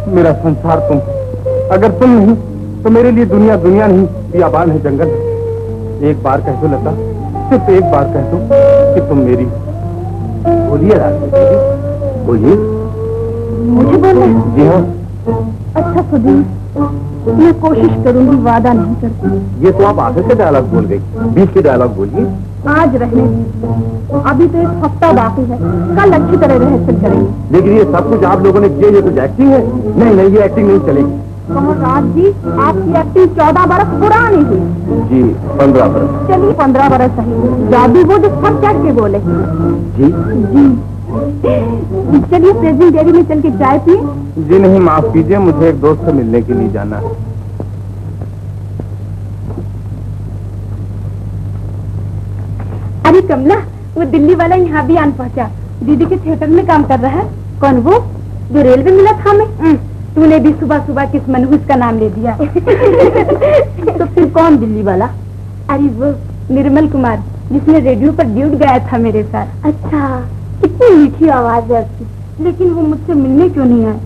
मेरा संसार तुम हो। अगर तुम नहीं तो मेरे लिए दुनिया दुनिया नहीं, बियाबान है, जंगल है। एक बार कह दो लता, सिर्फ एक बार कह दो कि तुम मेरी हो। बोलिए राजू, बोलिए। मुझे बोलना है? जी हाँ। अच्छा सुधीर, मैं कोशिश करूंगी, वादा नहीं करती। ये तो आप आगे से डायलॉग बोल गई, बीच के डायलॉग बोलिए। आज रहने दो। अभी तो एक हफ्ता बाकी है, कल अच्छी तरह रिहर्सल करेंगे। लेकिन ये सब कुछ आप लोगों ने किया, ये कुछ एक्टिंग है? नहीं नहीं, ये एक्टिंग नहीं चलेगी। कमल राज जी, आपकी एक्टिंग 14 बरस पुरानी हुई। जी 15 बरस। चलिए 15 बरस सही, जादू वो जो सब चढ़ के बोले। जी जी चलिए प्रेजेंट डेयरी में चल के चाय पिए। जी नहीं, माफ कीजिए, मुझे एक दोस्त से मिलने के लिए जाना है। अरे कमला, वो दिल्ली वाला यहाँ भी आन पहुँचा। दीदी के थिएटर में काम कर रहा है। कौन वो जो रेलवे मिला था हमें? तूने भी सुबह सुबह किस मनहूस का नाम ले दिया। तो फिर कौन दिल्ली वाला? अरे वो निर्मल कुमार, जिसने रेडियो पर ड्यूट गाया था मेरे साथ। अच्छा, कितनी मीठी आवाज है आपकी। लेकिन वो मुझसे मिलने क्यों नहीं आए?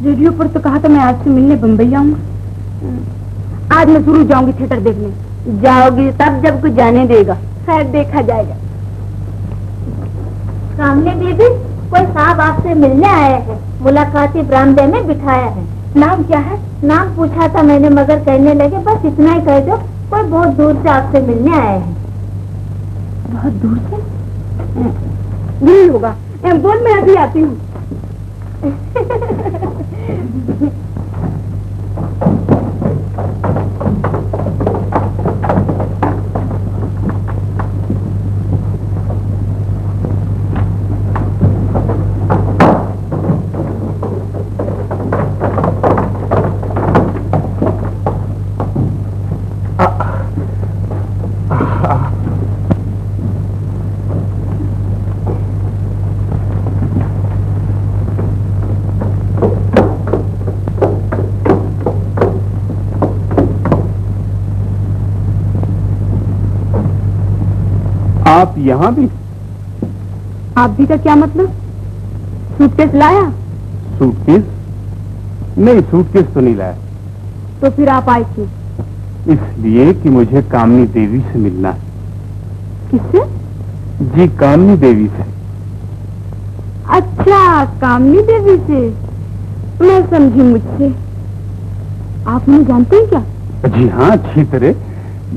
रेडियो पर तो कहा था मैं आज से मिलने बम्बई आऊंगा। आज मैं जरूर जाऊंगी थिएटर देखने। जाओगी तब जब कुछ जाने देगा। खैर देखा जाएगा। सामने दीदी कोई साहब आपसे मिलने आया है, मुलाकाती बरामदे में बिठाया है। नाम क्या है? नाम पूछा था मैंने मगर कहने लगे बस इतना ही कह दो, कोई बहुत दूर से आपसे मिलने आया है। बहुत दूर से? यही होगा। बोल मैं अभी आती हूँ। आप यहाँ भी? आप भी का क्या मतलब? सूटकेस लाया? सूटकेस? नहीं, सूटकेस तो नहीं लाया। तो फिर आप आए क्यों? इसलिए कि मुझे कामनी देवी से मिलना है। किससे? जी, कामनी देवी से। अच्छा, कामनी देवी से। मैं समझी मुझसे। आप उन्हें जानते हैं क्या? जी हाँ, अच्छी तरह।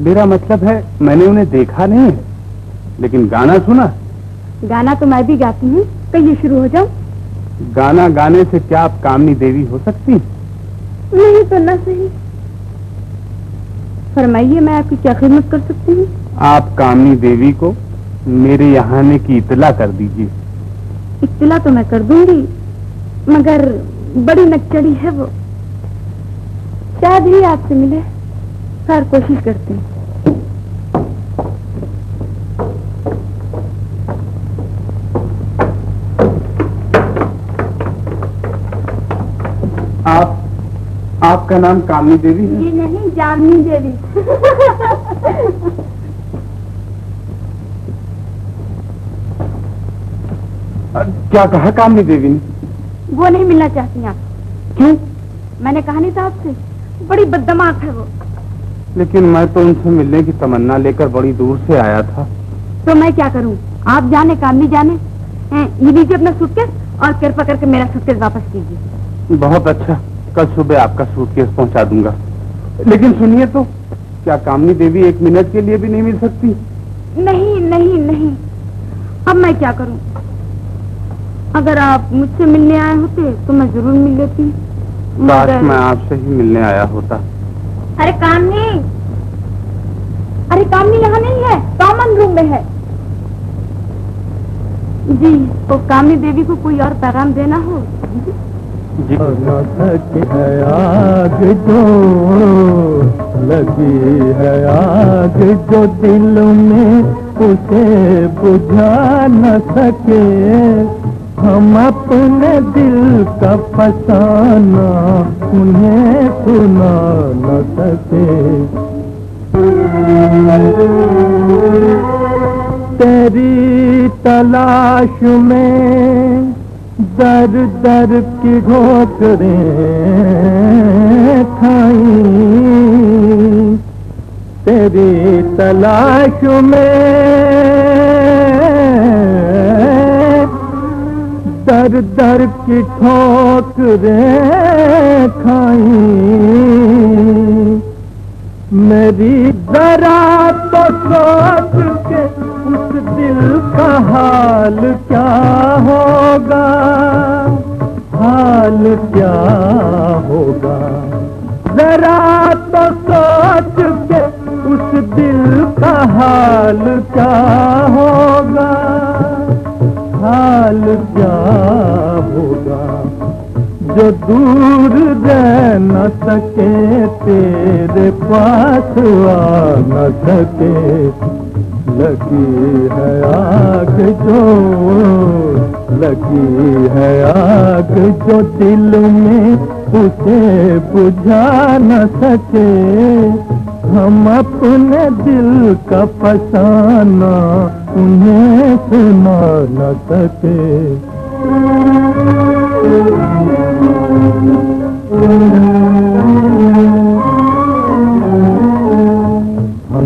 मेरा मतलब है मैंने उन्हें देखा नहीं है, लेकिन गाना सुना। गाना तो मैं भी गाती हूँ। कहिए शुरू हो जाओ। गाना गाने से क्या आप कामनी देवी हो सकती? नहीं तो न सही। फरमाइए, मैं आपकी क्या खिदमत कर सकती हूँ? आप कामनी देवी को मेरे यहाँ आने की इत्तला कर दीजिए। इत्तला तो मैं कर दूंगी, मगर बड़ी नकचड़ी है वो। शायद ही आपसे मिले। खैर कोशिश करते हैं। आपका नाम कामनी देवी है? जी नहीं, जामनी देवी। क्या कहा कामनी देवी ने? वो नहीं मिलना चाहती आप। क्यों? मैंने कहा नहीं था आपसे, बड़ी बददिमाग है वो। लेकिन मैं तो उनसे मिलने की तमन्ना लेकर बड़ी दूर से आया था। तो मैं क्या करूं? आप जाने कामनी जाने। ये लीजिए अपना सूटकेस और कृपा करके मेरा सूटकेस वापस कीजिए। बहुत अच्छा, कल सुबह आपका सूटकेस पहुंचा दूंगा। लेकिन सुनिए तो, क्या कामनी देवी एक मिनट के लिए भी नहीं मिल सकती? नहीं नहीं नहीं, अब मैं क्या करूं? अगर आप मुझसे मिलने आए होते तो मैं जरूर मिल लेती। काश मैं आपसे ही मिलने आया होता। अरे कामनी, अरे कामनी यहाँ नहीं है, कॉमन रूम में है। जी, तो कामनी देवी को कोई और पैगाम देना हो? जी। है आग जो लगी है, आग जो दिल में उसे बुझा न सके, हम अपने दिल का फसाना उन्हें सुना न सके। तेरी तलाश में दर दर की ठोकरें खाई, तेरी तलाश में दर दर की ठोकरें खाई, मेरी जरा तो सोच के उस दिल का हाल क्या होगा, हाल क्या होगा। जरा तो सोच के उस दिल का हाल क्या होगा, हाल क्या होगा। जो दूर रह न सके, तेरे पास आ न सके। लगी है आग जो, लगी है आग जो दिल में उसे बुझा न सके, हम अपने दिल का फसाना उन्हें सुना न सके। हम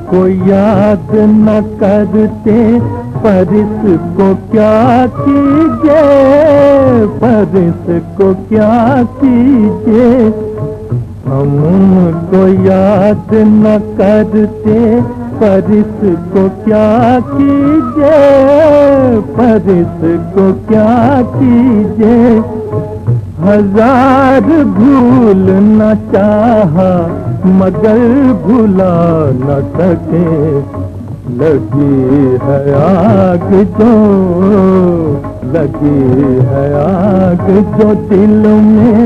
को याद न करते, पर इसको क्या कीजिए, पर इसको क्या कीजिए। हम उनको याद न करते, पर इसको क्या कीजिए, पर इसको क्या कीजिए। हजार भूल न चाहा मगर भुला न सके। लगी है आग जो, लगी है आग जो दिल में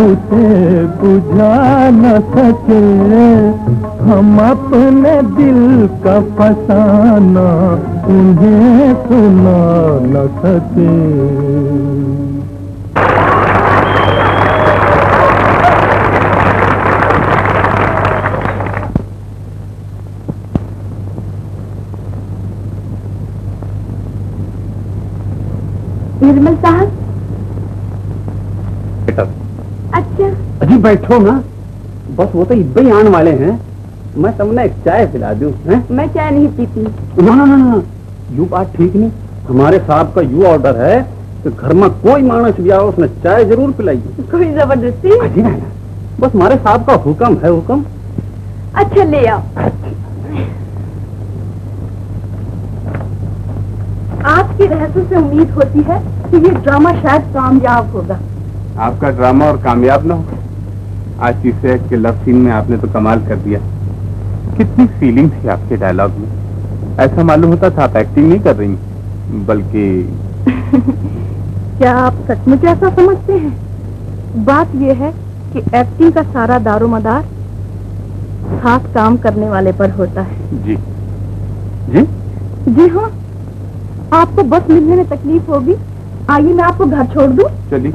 उसे बुझा न सके। हम अपने दिल का फसाना उन्हें सुना न सके। निर्मल साहब। अच्छा। अजी बैठो ना, बस वो तो इब्बे ही आने वाले हैं। मैं तुमने एक चाय पिला दूं हैं? मैं चाय नहीं पीती। ना ना ना ना, यू बात ठीक नहीं। हमारे साहब का यू ऑर्डर है कि घर में कोई मानस भी आओ उसने चाय जरूर पिलाइए। कोई जबरदस्ती? अजी ना, बस हमारे साहब का हुक्म है, हुक्म। अच्छा ले आओ। आपकी रहस्य से उम्मीद होती है कि ये ड्रामा शायद कामयाब होगा। आपका ड्रामा और कामयाब ना हो। आज तीसरे एक्ट के लव सीन में आपने तो कमाल कर दिया। कितनी फीलिंग थी आपके डायलॉग में। ऐसा मालूम होता था आप एक्टिंग नहीं कर रही, बल्कि क्या आप सचमुच ऐसा समझते हैं? बात यह है कि एक्टिंग का सारा दारोमदार साथ काम करने वाले पर होता है। जी जी जी हाँ। आपको बस मिलने में तकलीफ होगी, आइए मैं आपको घर छोड़ दूं। चलिए।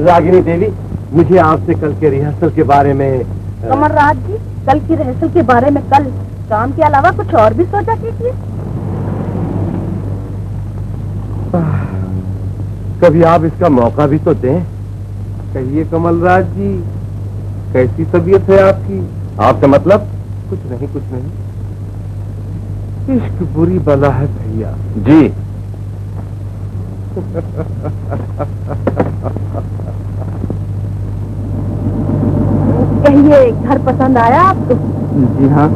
रागिनी देवी, मुझे आपसे कल के रिहर्सल के बारे में। कमरराज जी, कल की रिहर्सल के बारे में कल काम के अलावा कुछ और भी सोचा कीजिए। कभी आप इसका मौका भी तो दें। कहिए कमलराज जी, कैसी तबीयत है आपकी? आपका मतलब? कुछ नहीं, कुछ नहीं। इश्क बुरी बला है भैया जी। कहिए घर पसंद आया आपको? जी हाँ,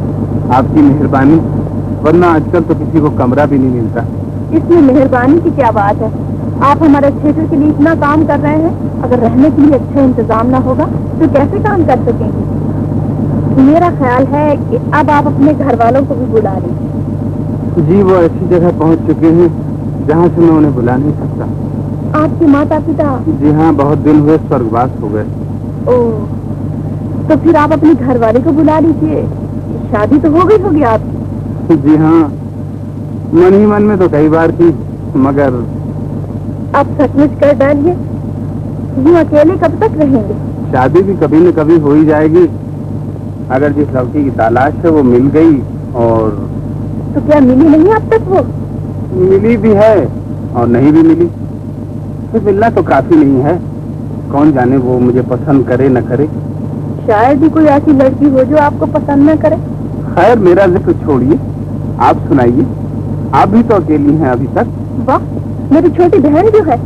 आपकी मेहरबानी, वरना आजकल तो किसी को कमरा भी नहीं मिलता। इसमें मेहरबानी की क्या बात है? आप हमारे थिएटर के लिए इतना काम कर रहे हैं, अगर रहने के लिए अच्छा इंतजाम ना होगा तो कैसे काम कर सकेंगे? मेरा ख्याल है कि अब आप अपने घर वालों को भी बुला लीजिए। जी, वो ऐसी जगह पहुंच चुके हैं जहां से मैं उन्हें बुला नहीं सकता। आपके माता पिता? जी हाँ, बहुत दिन हुए स्वर्गवास हो गए। ओह, तो फिर आप अपनी घरवाली को बुला लीजिए। शादी तो हो गई होगी आपकी? जी हाँ, मन ही मन में तो कई बार की, मगर आप सचमुच कर डालिए। यूँ अकेले कब तक रहेंगे? शादी भी कभी न कभी हो ही जाएगी। अगर जिस लड़की की तलाश है वो मिल गई, और तो क्या मिली नहीं अब तक? वो मिली भी है और नहीं भी मिली। तो मिलना तो काफी नहीं है, कौन जाने वो मुझे पसंद करे न करे। शायद ही कोई ऐसी लड़की हो जो आपको पसंद न करे। खैर, मेरा जिक्र छोड़िए, आप सुनाइए। आप भी तो अकेली हैं अभी तक। वाह, मेरी छोटी बहन जो है,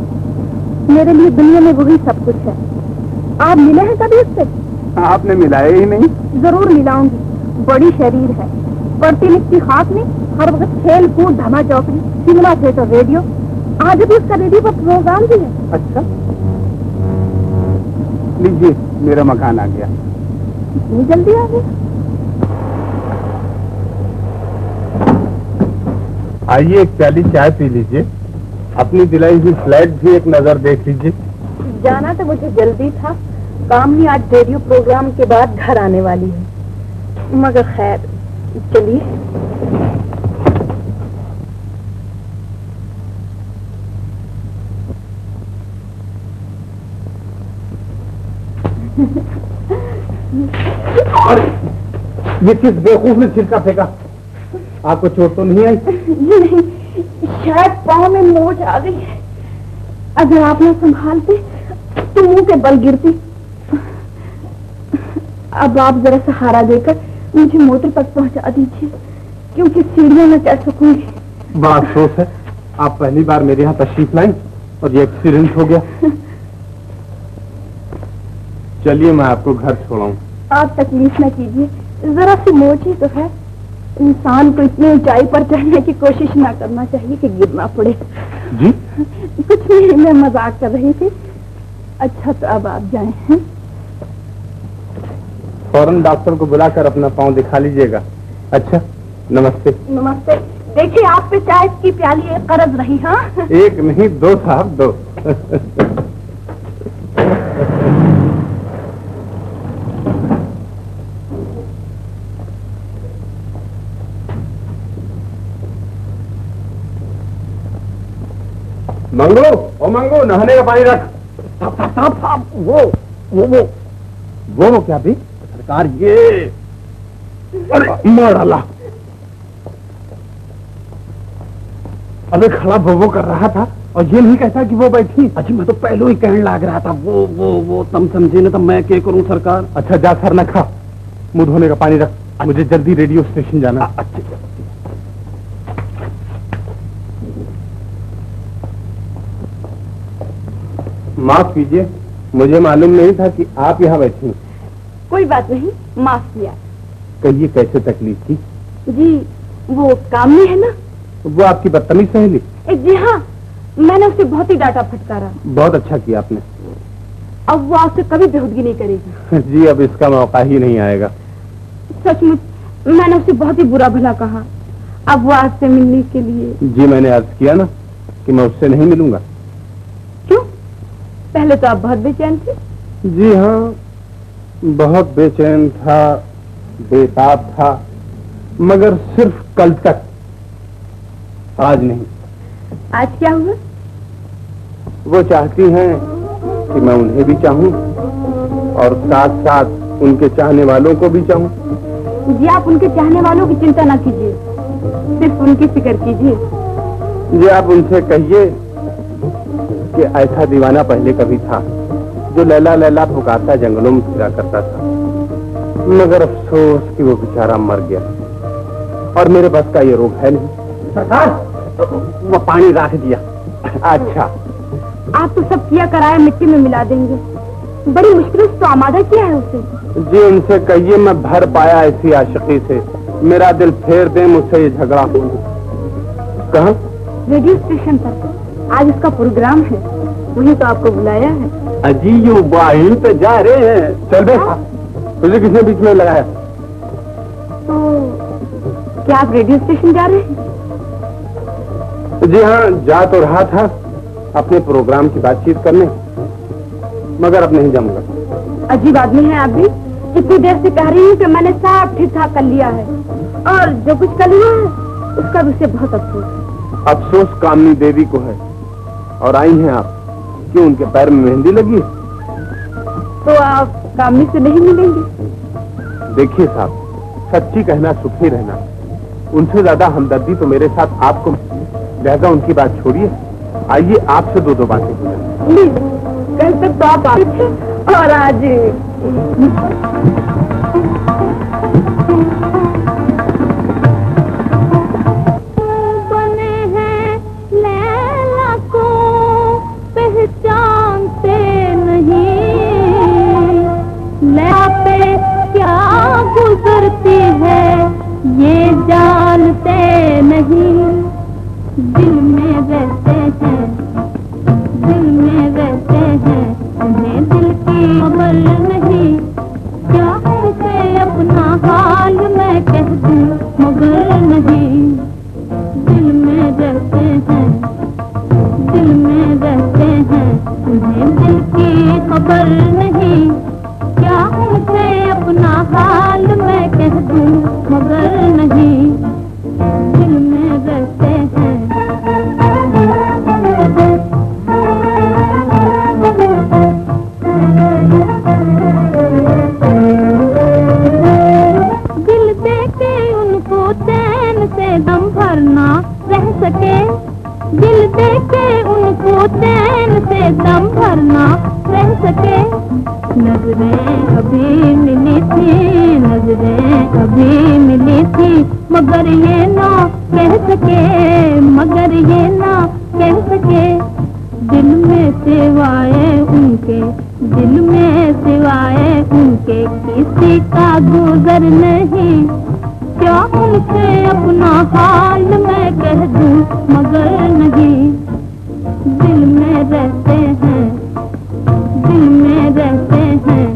मेरे लिए दुनिया में वही सब कुछ है। आप मिले हैं कभी उससे? आपने मिलाया ही नहीं। जरूर मिलाऊंगी। बड़ी शरीर है, पढ़ती लिखती खास नहीं, हर वक्त खेल कूद धमा चौकड़ी, सिनेमा थिएटर रेडियो। आज भी उसका रेडियो पर प्रोग्राम भी है। अच्छा, लीजिए, मेरा मकान आ गया। इतनी जल्दी आ गया? आइए, एक प्याली चाय पी लीजिए। अपनी दिलाई हुई फ्लैट भी एक नजर देख लीजिए। जाना तो मुझे जल्दी था, काम ही आज रेडियो प्रोग्राम के बाद घर आने वाली है। मगर खैर, चलिए। ये किस बेवकूफ ने छिलका फेंका? आपको चोट तो नहीं आई? नहीं, शायद पाँव में मोच आ गई है। अगर आप न संभालते तो मुंह के बल गिरती। अब आप जरा सहारा देकर मुझे मोटर तक पहुंचा दीजिए, क्योंकि सीढ़ियों में चढ़ सकूंगी। बड़ा अफसोस है, आप पहली बार मेरे यहाँ तशरीफ लाई और ये एक्सीडेंट हो गया। चलिए मैं आपको घर छोड़ाऊं। आप तकलीफ न कीजिए, जरा सी मोच ही तो है। इंसान को इतनी ऊंचाई पर चढ़ने की कोशिश ना करना चाहिए कि गिरना पड़े। जी कुछ नहीं, मैं मजाक कर रही थी। अच्छा तो अब आप जाएं हैं? फौरन डॉक्टर को बुलाकर अपना पाँव दिखा लीजिएगा। अच्छा नमस्ते। नमस्ते। देखिए आप पे चाय की प्याली एक कर्ज रही। हाँ एक नहीं दो साहब, दो। मंगो, ओ मंगो, नहाने का पानी रख। साहब वो क्या भी सरकार, ये अरे मार डाला। अबे खड़ा वो कर रहा था और ये नहीं कहता कि वो बैठी। अच्छा मैं तो पहले ही कहने लग रहा था, वो तुम समझे ना, तो मैं क्या करूं सरकार। अच्छा जा सर न खा, मुंह धोने का पानी रख, मुझे जल्दी रेडियो स्टेशन जाना। अच्छा माफ कीजिए, मुझे मालूम नहीं था कि आप यहाँ बैठी। कोई बात नहीं, माफ किया। कहिए कैसे तकलीफ थी? जी वो कामनी है ना, वो आपकी बदतमीज सहेली? जी हाँ, मैंने उसे बहुत ही डांटा फटकारा। बहुत अच्छा किया आपने। अब वो आपसे कभी बेहूदगी नहीं करेगी। जी अब इसका मौका ही नहीं आएगा। सचमुच मैंने उसे बहुत ही बुरा भला कहा। अब वो आज से मिलने के लिए। जी मैंने अर्ज किया ना कि मैं उससे नहीं मिलूंगा। क्यों? पहले तो आप बहुत बेचैन थे। जी हाँ, बहुत बेचैन था, बेताब था, मगर सिर्फ कल तक, आज नहीं। आज क्या हुआ? वो चाहती हैं कि मैं उन्हें भी चाहूं और साथ साथ उनके चाहने वालों को भी चाहूं। जी आप उनके चाहने वालों की चिंता ना कीजिए, सिर्फ उनकी फिक्र कीजिए। जी आप उनसे कहिए कि ऐसा दीवाना पहले कभी था जो लैला लैला पुकारता जंगलों में फिरा करता था, मगर अफसोस कि वो बेचारा मर गया और मेरे बस का ये रोग है नहीं। सरकार वो पानी रख दिया। अच्छा आप तो सब किया कराया मिट्टी में मिला देंगे, बड़ी मुश्किल से तो आमादा किया है उसे। जी उनसे कहिए मैं भर पाया ऐसी आशिकी से, मेरा दिल फेर दे, मुझसे ये झगड़ा हो। कहाँ? रेडियो स्टेशन पर आज उसका प्रोग्राम है, वही तो आपको बुलाया है। अजी ये वायु पे जा रहे हैं। चल बे, तुझे किसने बीच में लगाया? तो क्या आप रेडियो स्टेशन जा रहे हैं? जी हाँ, जा तो रहा था अपने प्रोग्राम की बातचीत करने, मगर अब नहीं जाऊंगा। अजीब आदमी है आप भी, इतनी देर से कह रही हूँ कि मैंने सब ठीक ठाक कर लिया है, और जो कुछ कर लिया है उसका भी उसे बहुत अफसोस है। अफसोस कामनी देवी को है, और आई हैं आप, क्यों उनके पैर में मेहंदी लगी? तो आप कामनी से नहीं मिलेंगे? देखिए साहब, सच्ची कहना सुखी रहना, उनसे ज्यादा हमदर्दी तो मेरे साथ आपको, लिहाजा उनकी बात छोड़िए, आइए आपसे दो बातें करें। कल तक तो आप आए थे और आज बने हैं लैला को पहचानते नहीं, लैला पे क्या गुजरती है ये जानते नहीं। दिल में रहते हैं, दिल में रहते हैं, उन्हें दिल की खबर नहीं, क्या उनसे अपना हाल मैं कह दूं मगर नहीं। दिल में रहते हैं, दिल में रहते हैं, उन्हें दिल की खबर नहीं, क्या उनसे अपना हाल मैं कह दूं मगर नहीं। दिल में रहते हैं। दिल देके उनको चैन से दम भरना रह सके, दिल देके उनको चैन से दम भरना रह नजरें अभी मिली थी, नजरें अभी मिली थी, मगर ये ना कह सके, मगर ये ना कह सके, दिल में सिवाय उनके, दिल में सिवाय उनके किसी का गुजर नहीं। क्या उनसे अपना हाल मैं कह दूं, मगर नहीं, दिल में रहते हैं, दिल में रहते हैं।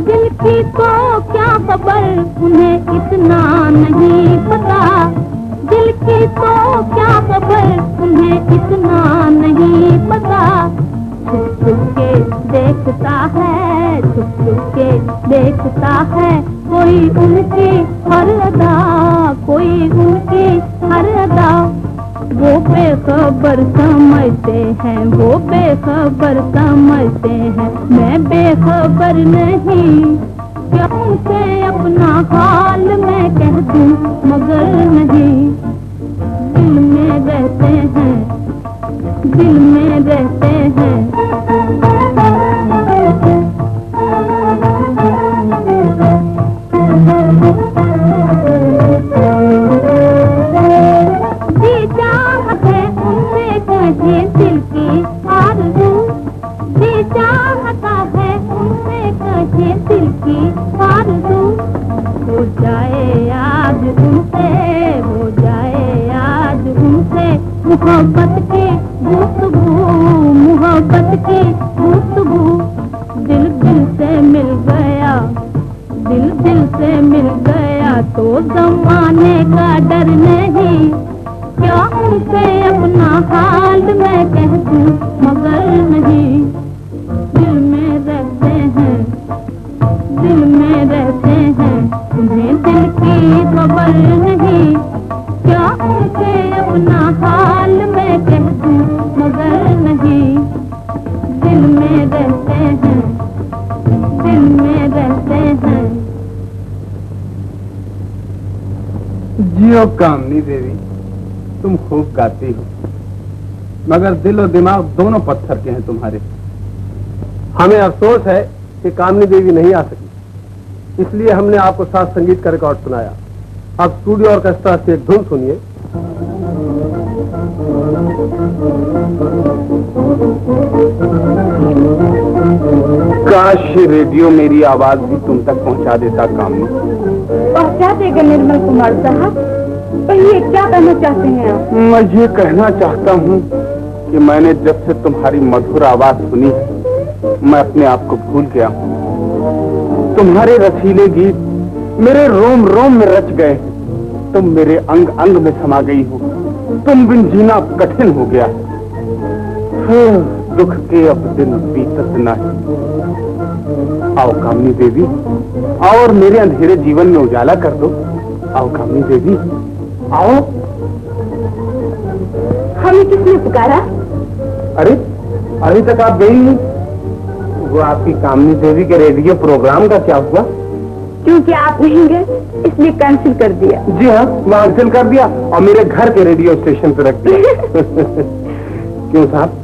दिल की तो क्या खबर उन्हें इतना नहीं पता, दिल की तो क्या खबर उन्हें इतना नहीं पता। छुप छुप के देखता है, छुप छुप के देखता है, कोई उनकी हर अदा, कोई उनकी हर अदा। वो बेखबर समझते हैं, वो बेखबर समझते हैं, मैं बेखबर नहीं। क्या उनसे अपना हाल मैं कह दूं, मगर नहीं, दिल में रहते हैं, दिल में रहते हैं। जी चाहत है उनसे कहे दिल की आरज़ू, जी चाहता है उनसे कहे दिल की आरज़ू। हो जाए आज उनसे, हो जाए आज उनसे, मोहब्बत की गुफ्तगू, मोहब्बत की गुफ्तगू। दिल दिल से मिल गया, दिल दिल से मिल गया, तो ज़माने का डर नहीं। क्या उनसे अपना हाल मैं कह दूं, मगर नहीं, दिल में रहते हैं, दिल में रहते हैं, उन्हें दिल की खबर नहीं। क्या उनसे अपना हाल मैं कह दूं, मगर नहीं, दिल में रहते हैं, दिल में रहते हैं। जियो कामनी देवी, तुम खूब गाती हो, मगर दिल और दिमाग दोनों पत्थर के हैं तुम्हारे। हमें अफसोस है कि कामनी देवी नहीं आ सकी, इसलिए हमने आपको साथ संगीत का रिकॉर्ड सुनाया। अब स्टूडियो ऑर्केस्ट्रा से एक धुन सुनिए। काश रेडियो मेरी आवाज भी तुम तक पहुंचा देता कामनी। पहुंचा देगा निर्मल कुमार साहब। कहिए क्या कहना चाहते हैं आप? मैं ये कहना चाहता हूँ कि मैंने जब से तुम्हारी मधुर आवाज सुनी, मैं अपने आप को भूल गया हूँ। तुम्हारे रसीले गीत मेरे रोम रोम में रच गए, तुम मेरे अंग अंग में समा गई हो, तुम बिन जीना कठिन हो गया। दुख के अब दिन बीतत नहीं। आओ कामनी देवी, आओ और मेरे अंधेरे जीवन में उजाला कर दो। आओ कामनी देवी, आओ। हमें किसने पुकारा? अरे अभी तक आप गई नहीं। वो आपकी कामनी देवी के रेडियो प्रोग्राम का क्या हुआ? क्योंकि आप नहीं गए इसलिए कैंसिल कर दिया। जी हाँ, कैंसिल कर दिया और मेरे घर के रेडियो स्टेशन पे रख दिया। क्यों साहब,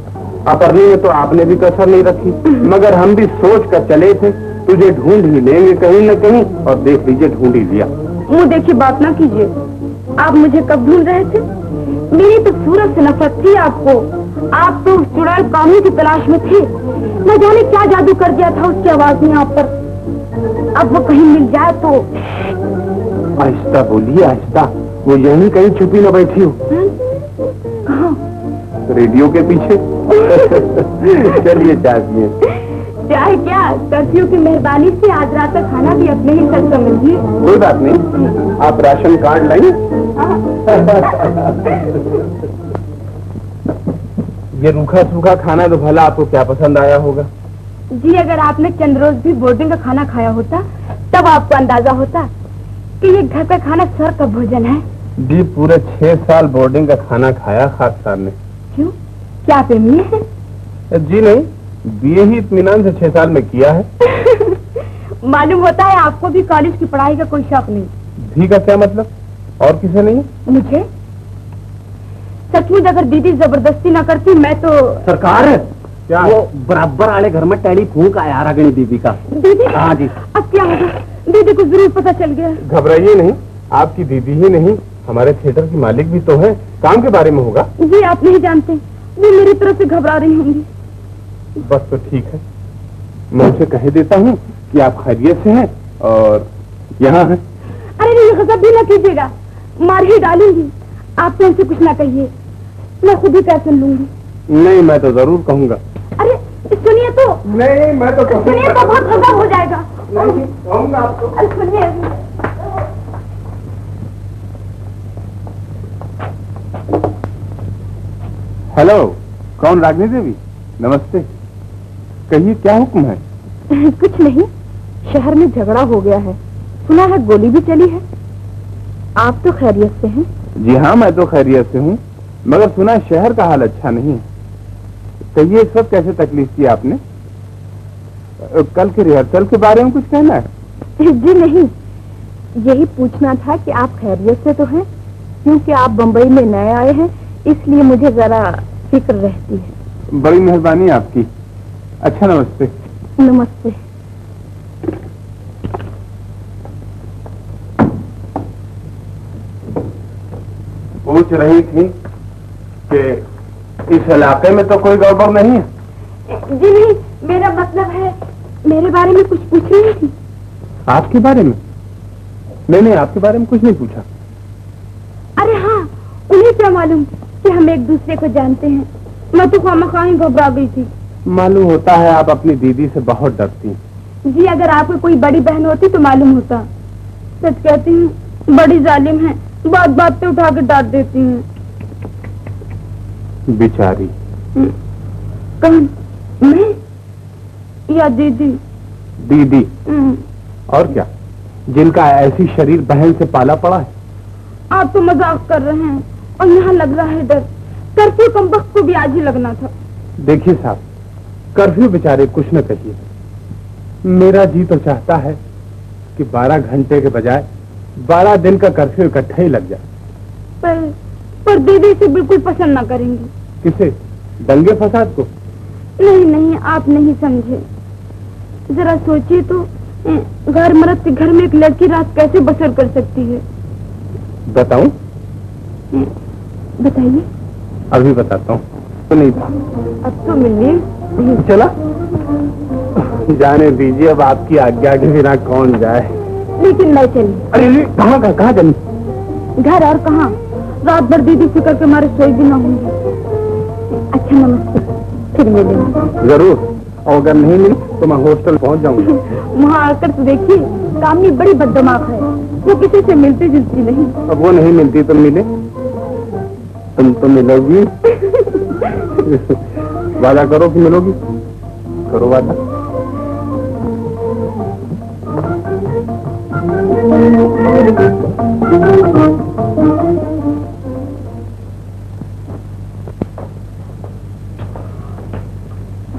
अपरने में तो आपने भी कसर नहीं रखी, मगर हम भी सोच कर चले थे तुझे ढूंढ ही लेंगे कहीं न कहीं, और देख लीजिए ढूंढ ही लिया। मुँह देखिए बात ना कीजिए। आप मुझे कब ढूंढ रहे थे? मेरी तो सूरत से नफरत थी आपको। आप तो उस चुड़ैल कामनी की तलाश में थे। न जाने क्या जादू कर दिया था उसकी आवाज ने आप पर। अब वो कहीं मिल जाए तो। आहिस्ता बोलिए, आहिस्ता। वो यहीं कहीं छुपी न बैठी हो। कहाँ? रेडियो के पीछे। चलिए चाय पिए। चाहे क्या, कर्फ्यू की मेहरबानी से आज रात का खाना भी अपने ही सर समझिए। कोई बात नहीं, आप राशन कार्ड लाइए। ये रूखा सूखा खाना तो भला आपको क्या पसंद आया होगा? जी अगर आपने चंद रोज भी बोर्डिंग का खाना खाया होता तब आपको अंदाजा होता कि ये घर का खाना स्वर्ग का भोजन है। जी पूरे 6 साल बोर्डिंग का खाना खाया खाकसार ने। क्यों, क्या आप एमए हैं? जी नहीं, बीए ही इत्मीनान से 6 साल में किया है। मालूम होता है आपको भी कॉलेज की पढ़ाई का कोई शौक नहीं। भी का क्या मतलब? और किसे नहीं? मुझे सचमुच अगर दीदी जबरदस्ती ना करती मैं तो। सरकार क्या वो बराबर वाले घर में टेलीफोन का आया रहा दीदी का। दीदी? हाँ जी। अब क्या होगा? दीदी को जरूर पता चल गया। घबराइए नहीं, आपकी दीदी ही नहीं हमारे थिएटर की मालिक भी तो है, काम के बारे में होगा। जी आप नहीं जानते, वो मेरी तरफ से घबरा रही होंगी। बस तो ठीक है, मैं उनसे कह देता हूँ कि आप खैरियत से हैं और यहाँ हैं। अरे नहीं, गजब भी ना कीजिएगा, मार ही डालूंगी। आप तो उनसे कुछ ना कहिए, मैं खुद ही कह सुन लूंगी। नहीं, मैं तो जरूर कहूँगा। अरे सुनिए तो। नहीं, मैं तो सुनिए तो, बहुत गजब हो जाएगा। नहीं कहूँगा आपको। अरे सुनिए। हेलो, कौन? रागिनी देवी, नमस्ते। कहिए क्या हुक्म है? कुछ नहीं, शहर में झगड़ा हो गया है, सुना है गोली भी चली है। आप तो खैरियत से हैं? जी हाँ, मैं तो खैरियत से हूँ, मगर सुना शहर का हाल अच्छा नहीं है। कहिए इस वक्त कैसे तकलीफ की आपने? कल के रिहर्सल के बारे में कुछ कहना है? जी नहीं, यही पूछना था कि आप खैरियत से तो हैं, क्योंकि आप बम्बई में नए आए हैं, इसलिए मुझे जरा फिक्र रहती है। बड़ी मेहरबानी आपकी। अच्छा, नमस्ते। नमस्ते। पूछ रही थी कि इस इलाके में तो कोई गड़बड़ नहीं है? जी नहीं, मेरा मतलब है मेरे बारे में कुछ पूछ रही थी। आपके बारे में? नहीं, आपके बारे में कुछ नहीं पूछा। अरे हाँ, उन्हें क्या मालूम कि हम एक दूसरे को जानते हैं। मैं तो खामखा ही घबरा गई थी। मालूम होता है आप अपनी दीदी से बहुत डरती हैं। जी अगर आपको कोई बड़ी बहन होती तो मालूम होता। सच कहती हूँ, बड़ी जालिम है, बात बात पे उठा के डांट देती हूँ। बेचारी। कौन? मैं या दीदी? दीदी। और क्या, जिनका ऐसी शरीर बहन से पाला पड़ा है। आप तो मजाक कर रहे हैं और यहाँ लग रहा है डर। कर्फ्यू कमबख्त को भी आज ही लगना था। देखिए साहब, कर्फ्यू बेचारे कुछ न कहिए, मेरा जी तो चाहता है कि 12 घंटे के बजाय 12 दिन का कर्फ्यू इकट्ठा ही लग जाए। पर दीदी से बिल्कुल पसंद ना करेंगी। किसे? दंगे फसाद को? नहीं, आप नहीं समझे। जरा सोचिए तो, घर मर्द के घर में एक लड़की रात कैसे बसर कर सकती है? बताऊं? बताइए। अभी बताता हूँ। तो नहीं था, अब तो मिलिए। चला जाने दीजिए, अब आपकी आज्ञा के बिना कौन जाए। लेकिन मैं चली। अरे कहाँ चली? घर और कहाँ, रात भर दीदी फिक्र के मारे सोई भी ना होंगी। अच्छा नमस्ते, फिर मिलेंगे। जरूर, और अगर नहीं मिली तो मैं हॉस्टल पहुंच जाऊंगा। वहाँ आकर तो देखिए, कामनी बड़ी बददिमाग है, वो किसी से मिलती जुलती नहीं। अब वो नहीं मिलती तो मिले, तुम तो मिलोगी। वादा करो कि मिलोगी, करो वादा।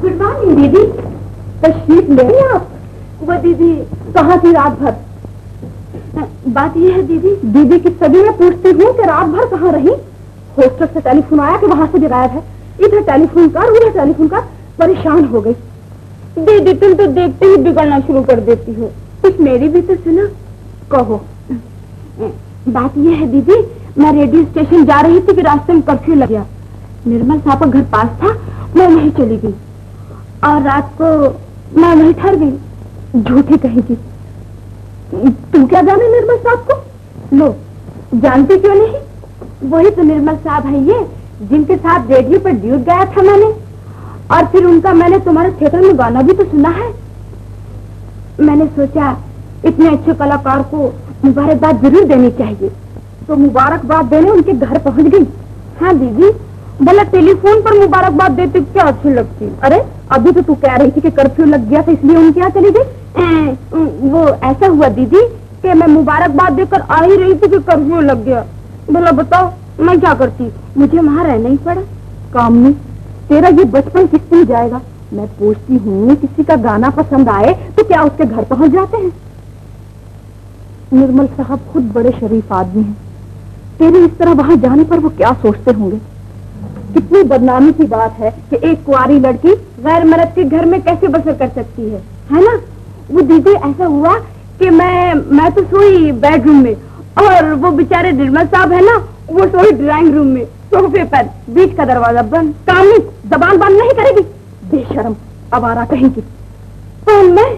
गुड मॉर्निंग दीदी, तशरीफ ले आए आप। वो दीदी कहाँ थी रात भर? बात ये है दीदी की सभी में पूछती हूँ कि रात भर कहाँ रही। हॉस्टल से टेलीफोन आया कि वहाँ से भी गायब है, इधर टेलीफोन कर उधर टेलीफोन कर, परेशान हो गई। दीदी तुम तो देखते ही बिगड़ना शुरू कर देती हो, कुछ मेरी भी तो सुनो। कहो। बात ये है दीदी, मैं रेडियो स्टेशन जा रही थी कि रास्ते में कर्फ्यू लग गया। निर्मल साहब का घर पास था, मैं वहीं चली गई और रात को मैं वहीं ठहर गई। झूठी कहेगी, तू क्या जाने निर्मल साहब को? लो, जानती क्यों नहीं? वही तो निर्मल साहब है ये, जिनके साथ रेडियो पर ड्यूट गाया था मैंने, और फिर उनका मैंने तुम्हारे थिएटर में गाना भी तो सुना है। मैंने सोचा इतने अच्छे कलाकार को मुबारकबाद जरूर देनी चाहिए, तो मुबारकबाद देने उनके घर पहुंच गई। हाँ दीदी, भला टेलीफोन पर मुबारकबाद देते क्या अच्छी लगती। अरे अभी तो तू कह रही थी कि कर्फ्यू लग गया था इसलिए उनके यहाँ चली गई। वो ऐसा हुआ दीदी कि मैं मुबारकबाद देकर आ ही रही थी कि कर्फ्यू लग गया। भला बताओ मैं क्या करती, मुझे वहाँ रहना ही पड़ा। कामनी, तेरा ये बचपन किस दिन जाएगा? मैं पूछती हूँ, किसी का गाना पसंद आए तो क्या उसके घर पहुँच जाते हैं? निर्मल साहब खुद बड़े शरीफ आदमी हैं, तेरे इस तरह वहां जाने पर वो क्या सोचते होंगे। कितनी बदनामी की बात है कि एक कुंवारी लड़की गैर मर्द के घर में कैसे बसर कर सकती है ना। वो दीदी ऐसा हुआ कि मैं तो सोई बेडरूम में और वो बेचारे निर्मल साहब है ना, वो सोई ड्राइंग रूम में सोफे पर, बीच का दरवाजा बंद। कामी जबान बंद नहीं करेगी, बेशरम आवारा कहेंगी। तो मैं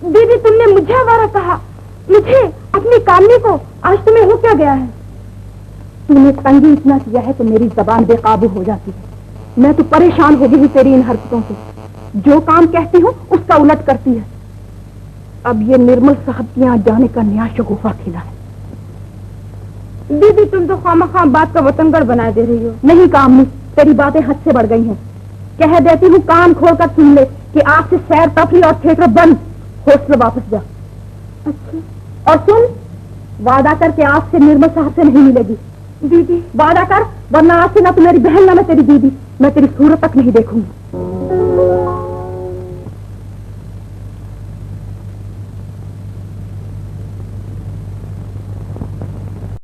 दीदी तुमने मुझे आवारा कहा, मुझे अपनी कामनी को। आज तुम्हें हो क्या गया है? तूने तंगी इतना किया है तो मेरी जबान बेकाबू हो जाती है। मैं तो परेशान हो गई हूँ तेरी इन हरकतों से। जो काम कहती हूँ उसका उलट करती है। अब ये निर्मल साहब के यहाँ जाने का नया शगुफा खिला है। दीदी तुम तो खामखा बात का वतनगढ़ बना दे रही हो। नहीं कामनी, तेरी बातें हद से बढ़ गई हैं। कह देती हूँ कान खोलकर सुन ले कि आज से सैर तफरी और थिएटर बंद। हॉस्टल वापस जा। अच्छा। और सुन, वादा कर के आज से निर्मल साहब से नहीं मिलेगी। दीदी वादा कर, वरना आज से ना तू मेरी बहन ना मैं तेरी दीदी, मैं तेरी सूरत तक नहीं देखूंगी।